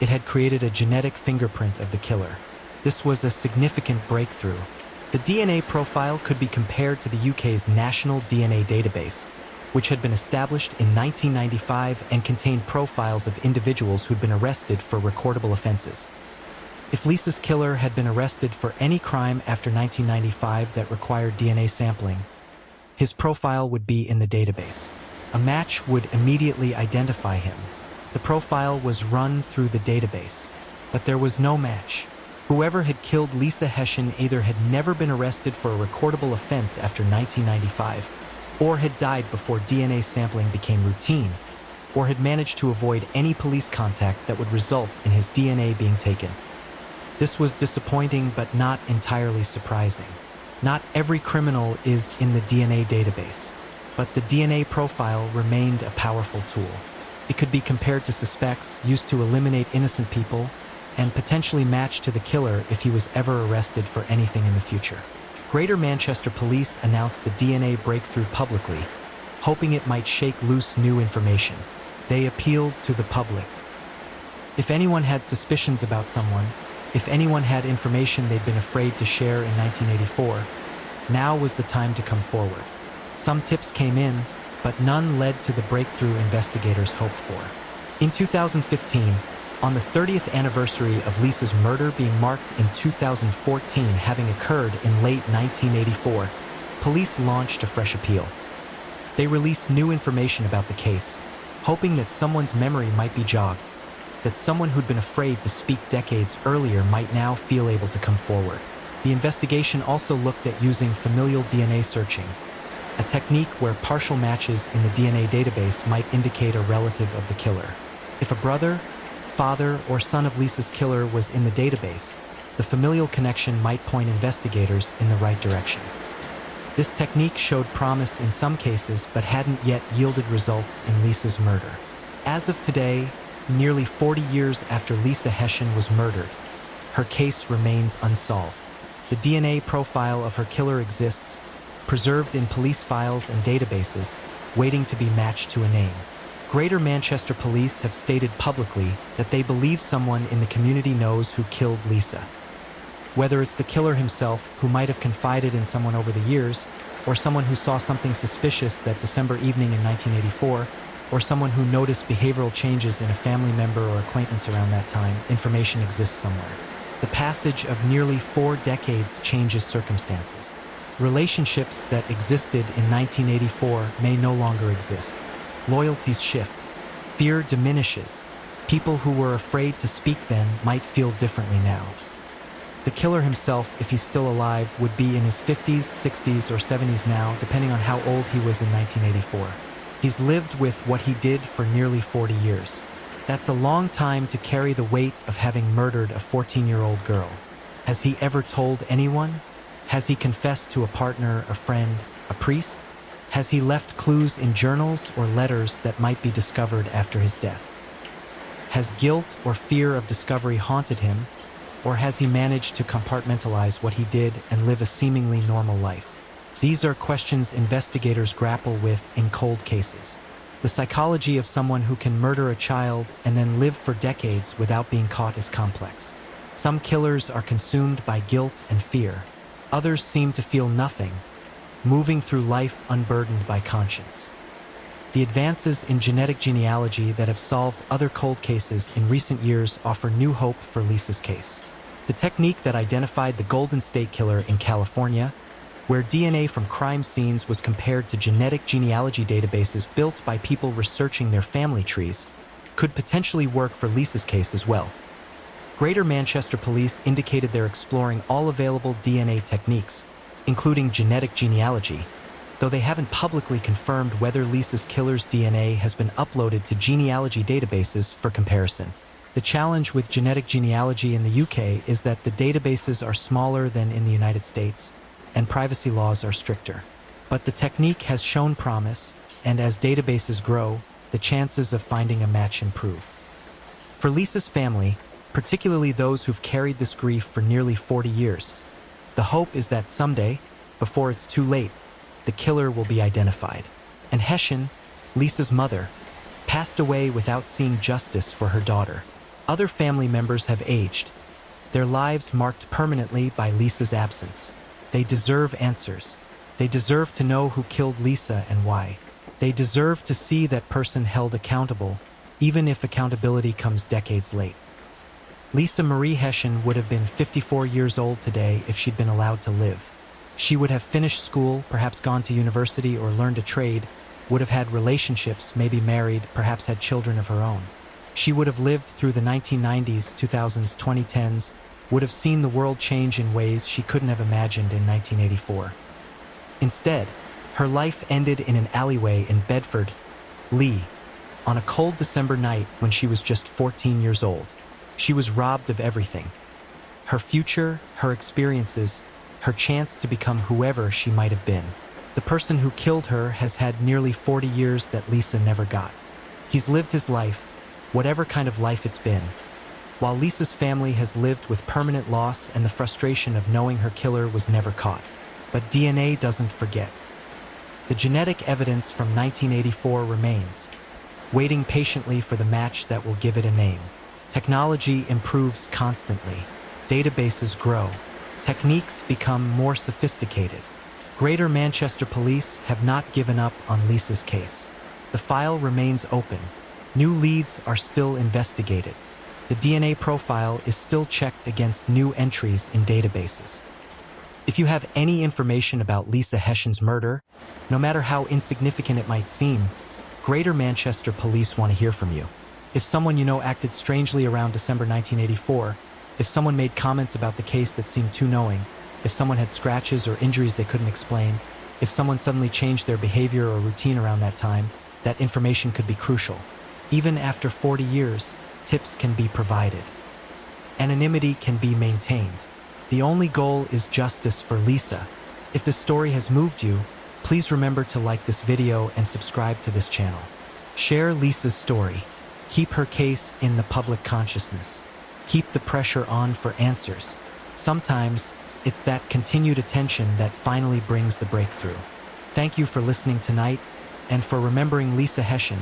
It had created a genetic fingerprint of the killer. This was a significant breakthrough. The DNA profile could be compared to the UK's National DNA Database, which had been established in 1995 and contained profiles of individuals who'd been arrested for recordable offenses. If Lisa's killer had been arrested for any crime after 1995 that required DNA sampling, his profile would be in the database. A match would immediately identify him. The profile was run through the database, but there was no match. Whoever had killed Lisa Hessian either had never been arrested for a recordable offense after 1995, or had died before DNA sampling became routine, or had managed to avoid any police contact that would result in his DNA being taken. This was disappointing but not entirely surprising. Not every criminal is in the DNA database, but the DNA profile remained a powerful tool. It could be compared to suspects, used to eliminate innocent people, and potentially matched to the killer if he was ever arrested for anything in the future. Greater Manchester Police announced the DNA breakthrough publicly, hoping it might shake loose new information. They appealed to the public. If anyone had suspicions about someone, if anyone had information they'd been afraid to share in 1984, now was the time to come forward. Some tips came in, but none led to the breakthrough investigators hoped for. In 2015, on the 30th anniversary of Lisa's murder being marked in 2014 having occurred in late 1984, police launched a fresh appeal. They released new information about the case, hoping that someone's memory might be jogged. that someone who'd been afraid to speak decades earlier might now feel able to come forward. The investigation also looked at using familial DNA searching, a technique where partial matches in the DNA database might indicate a relative of the killer. If a brother, father, or son of Lisa's killer was in the database, the familial connection might point investigators in the right direction. This technique showed promise in some cases but hadn't yet yielded results in Lisa's murder. As of today, nearly 40 years after Lisa Hession was murdered, her case remains unsolved. The DNA profile of her killer exists, preserved in police files and databases, waiting to be matched to a name. Greater Manchester Police have stated publicly that they believe someone in the community knows who killed Lisa. Whether it's the killer himself, who might have confided in someone over the years, or someone who saw something suspicious that December evening in 1984, or someone who noticed behavioral changes in a family member or acquaintance around that time, information exists somewhere. The passage of nearly 4 decades changes circumstances. Relationships that existed in 1984 may no longer exist. Loyalties shift. Fear diminishes. People who were afraid to speak then might feel differently now. The killer himself, if he's still alive, would be in his 50s, 60s, or 70s now, depending on how old he was in 1984. He's lived with what he did for nearly 40 years. That's a long time to carry the weight of having murdered a 14-year-old girl. Has he ever told anyone? Has he confessed to a partner, a friend, a priest? Has he left clues in journals or letters that might be discovered after his death? Has guilt or fear of discovery haunted him, or has he managed to compartmentalize what he did and live a seemingly normal life? These are questions investigators grapple with in cold cases. The psychology of someone who can murder a child and then live for decades without being caught is complex. Some killers are consumed by guilt and fear. Others seem to feel nothing, moving through life unburdened by conscience. The advances in genetic genealogy that have solved other cold cases in recent years offer new hope for Lisa's case. The technique that identified the Golden State Killer in California, where DNA from crime scenes was compared to genetic genealogy databases built by people researching their family trees, could potentially work for Lisa's case as well. Greater Manchester Police indicated they're exploring all available DNA techniques, including genetic genealogy, though they haven't publicly confirmed whether Lisa's killer's DNA has been uploaded to genealogy databases for comparison. The challenge with genetic genealogy in the UK is that the databases are smaller than in the United States, and privacy laws are stricter. But the technique has shown promise, and as databases grow, the chances of finding a match improve. For Lisa's family, particularly those who've carried this grief for nearly 40 years, the hope is that someday, before it's too late, the killer will be identified. And Hession, Lisa's mother, passed away without seeing justice for her daughter. Other family members have aged, their lives marked permanently by Lisa's absence. They deserve answers. They deserve to know who killed Lisa and why. They deserve to see that person held accountable, even if accountability comes decades late. Lisa Marie Hession would have been 54 years old today if she'd been allowed to live. She would have finished school, perhaps gone to university or learned a trade, would have had relationships, maybe married, perhaps had children of her own. She would have lived through the 1990s, 2000s, 2010s, would have seen the world change in ways she couldn't have imagined in 1984. Instead, her life ended in an alleyway in Bedford, Lee, on a cold December night when she was just 14 years old. She was robbed of everything. Her future, her experiences, her chance to become whoever she might have been. The person who killed her has had nearly 40 years that Lisa never got. He's lived his life, whatever kind of life it's been, while Lisa's family has lived with permanent loss and the frustration of knowing her killer was never caught. But DNA doesn't forget. The genetic evidence from 1984 remains, waiting patiently for the match that will give it a name. Technology improves constantly. Databases grow. Techniques become more sophisticated. Greater Manchester Police have not given up on Lisa's case. The file remains open. New leads are still investigated. The DNA profile is still checked against new entries in databases. If you have any information about Lisa Hession's murder, no matter how insignificant it might seem, Greater Manchester Police want to hear from you. If someone you know acted strangely around December 1984, if someone made comments about the case that seemed too knowing, if someone had scratches or injuries they couldn't explain, if someone suddenly changed their behavior or routine around that time, that information could be crucial. Even after 40 years, tips can be provided. Anonymity can be maintained. The only goal is justice for Lisa. If this story has moved you, please remember to like this video and subscribe to this channel. Share Lisa's story. Keep her case in the public consciousness. Keep the pressure on for answers. Sometimes, it's that continued attention that finally brings the breakthrough. Thank you for listening tonight, and for remembering Lisa Hession,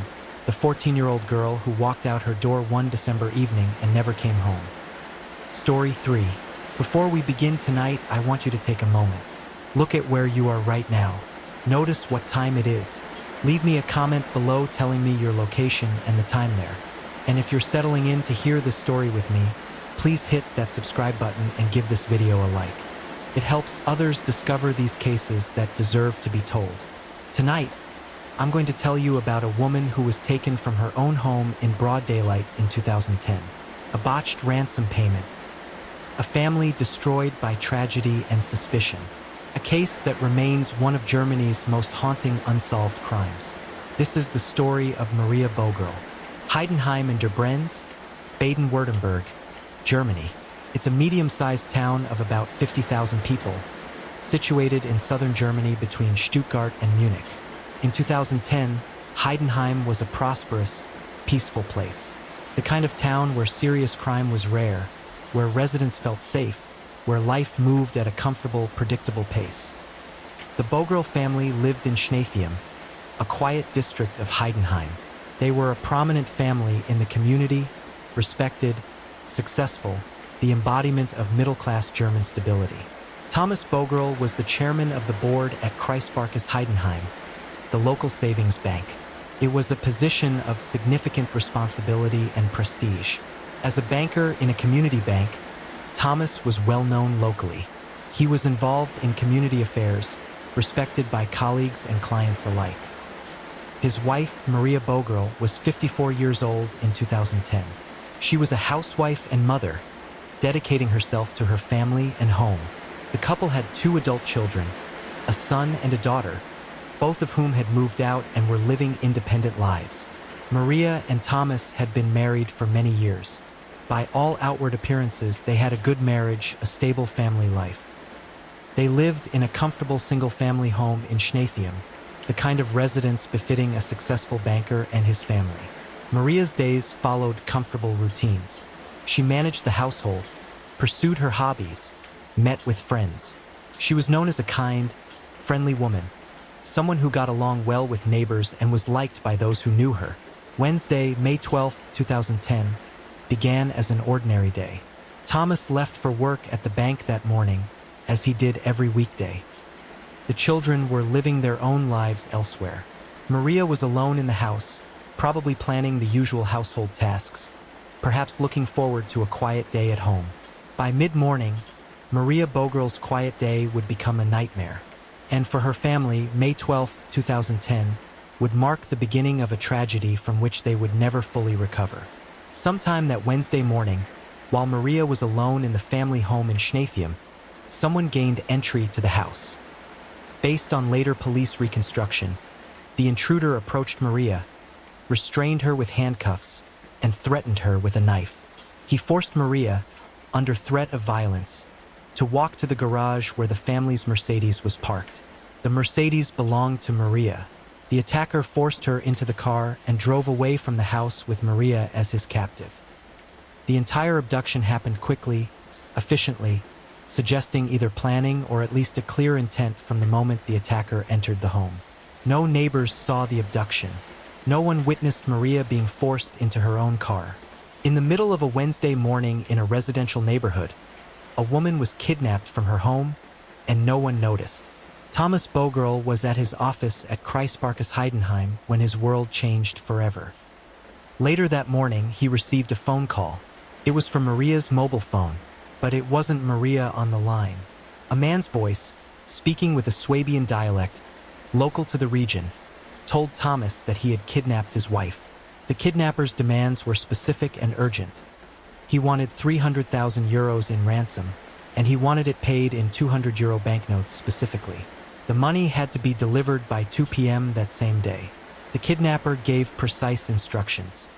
the 14-year-old girl who walked out her door one December evening and never came home. Story 3. Before we begin tonight, I want you to take a moment. Look at where you are right now. Notice what time it is. Leave me a comment below telling me your location and the time there. And if you're settling in to hear this story with me, please hit that subscribe button and give this video a like. It helps others discover these cases that deserve to be told. Tonight, I'm going to tell you about a woman who was taken from her own home in broad daylight in 2010. A botched ransom payment. A family destroyed by tragedy and suspicion. A case that remains one of Germany's most haunting unsolved crimes. This is the story of Maria Bogerl. Heidenheim in der Brenz, Baden-Württemberg, Germany. It's a medium-sized town of about 50,000 people, situated in southern Germany between Stuttgart and Munich. In 2010, Heidenheim was a prosperous, peaceful place. The kind of town where serious crime was rare, where residents felt safe, where life moved at a comfortable, predictable pace. The Bogerl family lived in Schnathium, a quiet district of Heidenheim. They were a prominent family in the community, respected, successful, the embodiment of middle-class German stability. Thomas Bogerl was the chairman of the board at Kreissparkasse Heidenheim, the local savings bank. It was a position of significant responsibility and prestige. As a banker in a community bank, Thomas was well known locally. He was involved in community affairs, respected by colleagues and clients alike. His wife, Maria Bogerl, was 54 years old in 2010. She was a housewife and mother, dedicating herself to her family and home. The couple had 2 adult children, a son and a daughter, both of whom had moved out and were living independent lives. Maria and Thomas had been married for many years. By all outward appearances, they had a good marriage, a stable family life. They lived in a comfortable single-family home in Schnathium, the kind of residence befitting a successful banker and his family. Maria's days followed comfortable routines. She managed the household, pursued her hobbies, met with friends. She was known as a kind, friendly woman, someone who got along well with neighbors and was liked by those who knew her. Wednesday, May 12, 2010, began as an ordinary day. Thomas left for work at the bank that morning, as he did every weekday. The children were living their own lives elsewhere. Maria was alone in the house, probably planning the usual household tasks, perhaps looking forward to a quiet day at home. By mid-morning, Maria Bogerl's quiet day would become a nightmare. And for her family, May 12, 2010, would mark the beginning of a tragedy from which they would never fully recover. Sometime that Wednesday morning, while Maria was alone in the family home in Schnathium, someone gained entry to the house. Based on later police reconstruction, the intruder approached Maria, restrained her with handcuffs, and threatened her with a knife. He forced Maria, under threat of violence, to walk to the garage where the family's Mercedes was parked. The Mercedes belonged to Maria. The attacker forced her into the car and drove away from the house with Maria as his captive. The entire abduction happened quickly, efficiently, suggesting either planning or at least a clear intent from the moment the attacker entered the home. No neighbors saw the abduction. No one witnessed Maria being forced into her own car. In the middle of a Wednesday morning in a residential neighborhood, a woman was kidnapped from her home, and no one noticed. Thomas Bogerl was at his office at Kreissparkasse Heidenheim when his world changed forever. Later that morning, he received a phone call. It was from Maria's mobile phone, but it wasn't Maria on the line. A man's voice, speaking with a Swabian dialect, local to the region, told Thomas that he had kidnapped his wife. The kidnapper's demands were specific and urgent. He wanted 300,000 euros in ransom, and he wanted it paid in 200 euro banknotes specifically. The money had to be delivered by 2 p.m. that same day. The kidnapper gave precise instructions.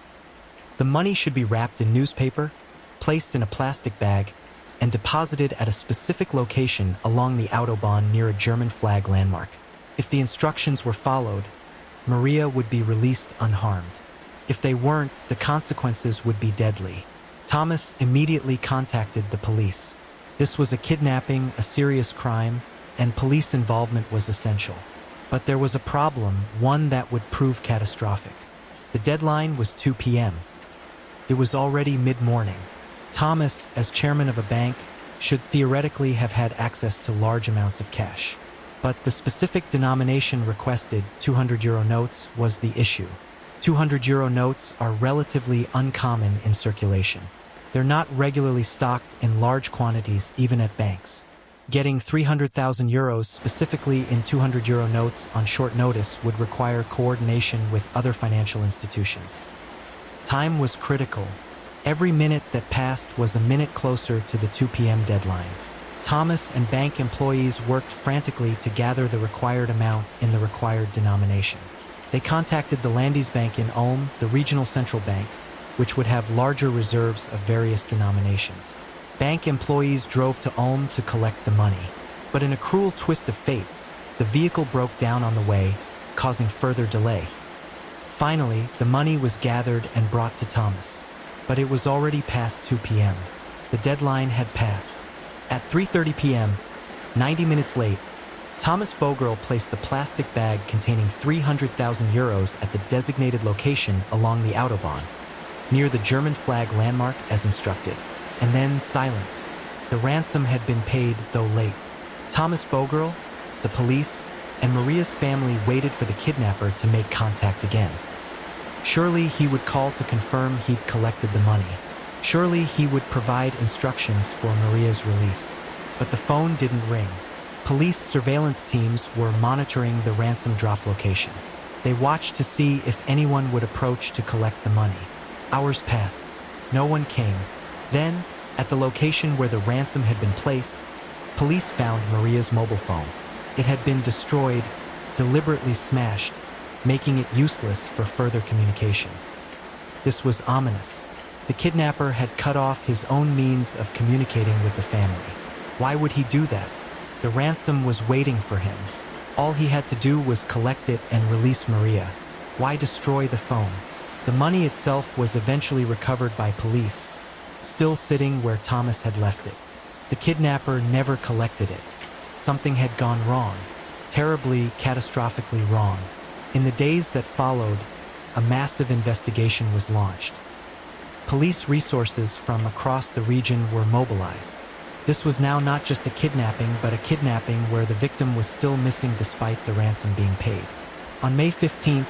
The money should be wrapped in newspaper, placed in a plastic bag, and deposited at a specific location along the Autobahn near a German flag landmark. If the instructions were followed, Maria would be released unharmed. If they weren't, the consequences would be deadly. Thomas immediately contacted the police. This was a kidnapping, a serious crime, and police involvement was essential. But there was a problem, one that would prove catastrophic. The deadline was 2 p.m. It was already mid-morning. Thomas, as chairman of a bank, should theoretically have had access to large amounts of cash. But the specific denomination requested, 200 euro notes, was the issue. 200 euro notes are relatively uncommon in circulation. They're not regularly stocked in large quantities even at banks. Getting 300,000 euros specifically in 200 euro notes on short notice would require coordination with other financial institutions. Time was critical. Every minute that passed was a minute closer to the 2 p.m. deadline. Thomas and bank employees worked frantically to gather the required amount in the required denomination. They contacted the Landesbank in Ulm, the regional central bank, which would have larger reserves of various denominations. Bank employees drove to Ulm to collect the money. But in a cruel twist of fate, the vehicle broke down on the way, causing further delay. Finally, the money was gathered and brought to Thomas. But it was already past 2 p.m. The deadline had passed. At 3:30 p.m., 90 minutes late, Thomas Bogerl placed the plastic bag containing 300,000 euros at the designated location along the Autobahn, near the German flag landmark as instructed. And then silence. The ransom had been paid, though late. Thomas Bogerl, the police, and Maria's family waited for the kidnapper to make contact again. Surely he would call to confirm he'd collected the money. Surely he would provide instructions for Maria's release. But the phone didn't ring. Police surveillance teams were monitoring the ransom drop location. They watched to see if anyone would approach to collect the money. Hours passed. No one came. Then, at the location where the ransom had been placed, police found Maria's mobile phone. It had been destroyed, deliberately smashed, making it useless for further communication. This was ominous. The kidnapper had cut off his own means of communicating with the family. Why would he do that? The ransom was waiting for him. All he had to do was collect it and release Maria. Why destroy the phone? The money itself was eventually recovered by police, still sitting where Thomas had left it. The kidnapper never collected it. Something had gone wrong, terribly, catastrophically wrong. In the days that followed, a massive investigation was launched. Police resources from across the region were mobilized. This was now not just a kidnapping, but a kidnapping where the victim was still missing despite the ransom being paid. On May 15th,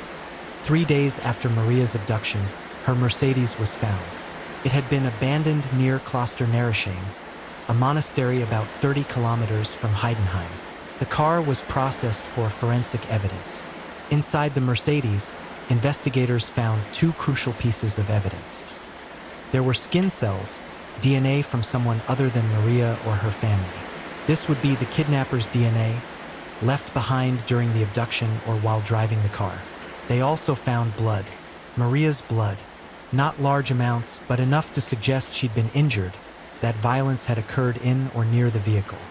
3 days after Maria's abduction, her Mercedes was found. It had been abandoned near Kloster Narrated, a monastery about 30 kilometers from Heidenheim. The car was processed for forensic evidence. Inside the Mercedes, investigators found 2 crucial pieces of evidence. There were skin cells, DNA from someone other than Maria or her family. This would be the kidnapper's DNA, left behind during the abduction or while driving the car. They also found blood, Maria's blood. Not large amounts, but enough to suggest she'd been injured, that violence had occurred in or near the vehicle.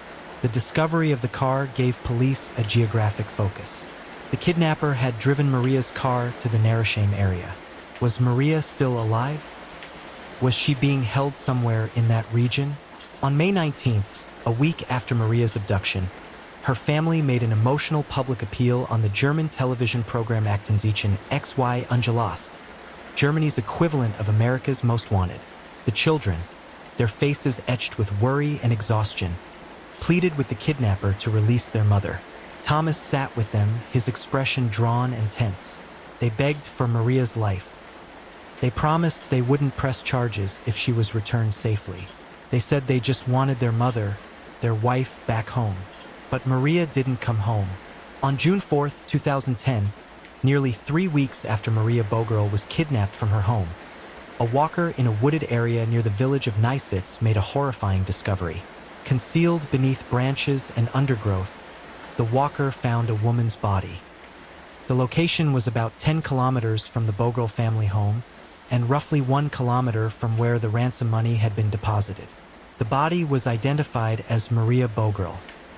The discovery of the car gave police a geographic focus. The kidnapper had driven Maria's car to the Narrated area. Was Maria still alive? Was she being held somewhere in that region? On May 19th, a week after Maria's abduction, her family made an emotional public appeal on the German television program Aktenzeichen XY Ungelöst, Germany's equivalent of America's Most Wanted. The children, their faces etched with worry and exhaustion, pleaded with the kidnapper to release their mother. Thomas sat with them, his expression drawn and tense. They begged for Maria's life. They promised they wouldn't press charges if she was returned safely. They said they just wanted their mother, their wife, back home. But Maria didn't come home. On June 4th, 2010, nearly 3 weeks after Maria Bogerl was kidnapped from her home. A walker in a wooded area near the village of Nisitz made a horrifying discovery. Concealed beneath branches and undergrowth, the walker found a woman's body. The location was about 10 kilometers from the Bogerl family home and roughly 1 kilometer from where the ransom money had been deposited. The body was identified as Maria Bogerl.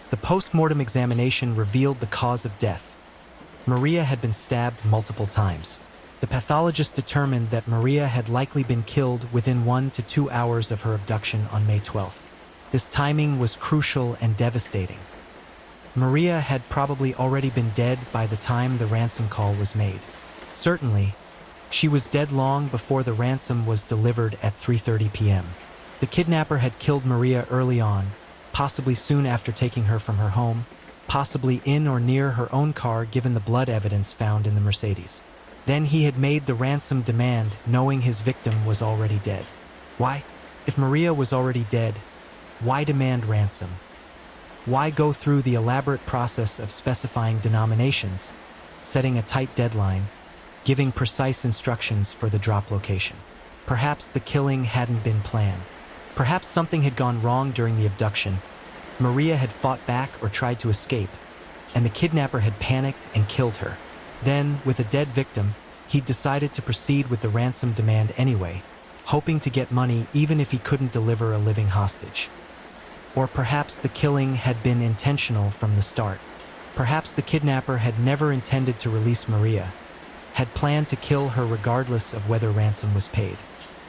The post-mortem examination revealed the cause of death. Maria had been stabbed multiple times. The pathologist determined that Maria had likely been killed within 1 to 2 hours of her abduction on May 12th. This timing was crucial and devastating. Maria had probably already been dead by the time the ransom call was made. Certainly, she was dead long before the ransom was delivered at 3:30 p.m. The kidnapper had killed Maria early on, possibly soon after taking her from her home, possibly in or near her own car given the blood evidence found in the Mercedes. Then he had made the ransom demand knowing his victim was already dead. Why? If Maria was already dead, why demand ransom? Why go through the elaborate process of specifying denominations, setting a tight deadline, giving precise instructions for the drop location? Perhaps the killing hadn't been planned. Perhaps something had gone wrong during the abduction. Maria had fought back or tried to escape, and the kidnapper had panicked and killed her. Then, with a dead victim, he'd decided to proceed with the ransom demand anyway, hoping to get money even if he couldn't deliver a living hostage. Or perhaps the killing had been intentional from the start. Perhaps the kidnapper had never intended to release Maria, had planned to kill her regardless of whether ransom was paid.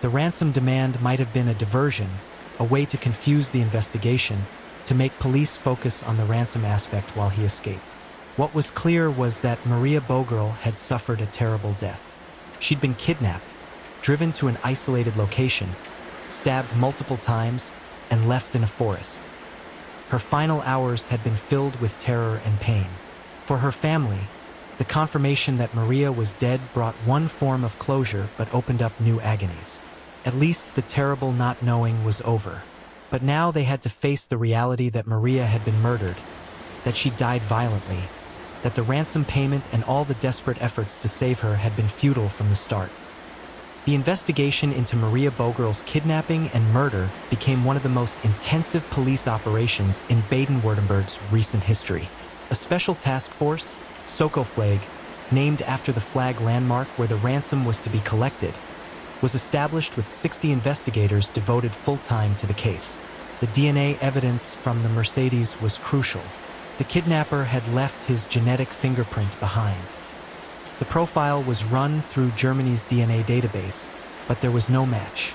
The ransom demand might have been a diversion, a way to confuse the investigation, to make police focus on the ransom aspect while he escaped. What was clear was that Maria Bogerl had suffered a terrible death. She'd been kidnapped, driven to an isolated location, stabbed multiple times, and left in a forest. Her final hours had been filled with terror and pain. For her family, the confirmation that Maria was dead brought one form of closure but opened up new agonies. At least the terrible not knowing was over. But now they had to face the reality that Maria had been murdered, that she died violently, that the ransom payment and all the desperate efforts to save her had been futile from the start. The investigation into Maria Bogerl's kidnapping and murder became one of the most intensive police operations in Baden-Württemberg's recent history. A special task force, Soko-Flag, named after the flag landmark where the ransom was to be collected, was established with 60 investigators devoted full-time to the case. The DNA evidence from the Mercedes was crucial. The kidnapper had left his genetic fingerprint behind. The profile was run through Germany's DNA database, but there was no match.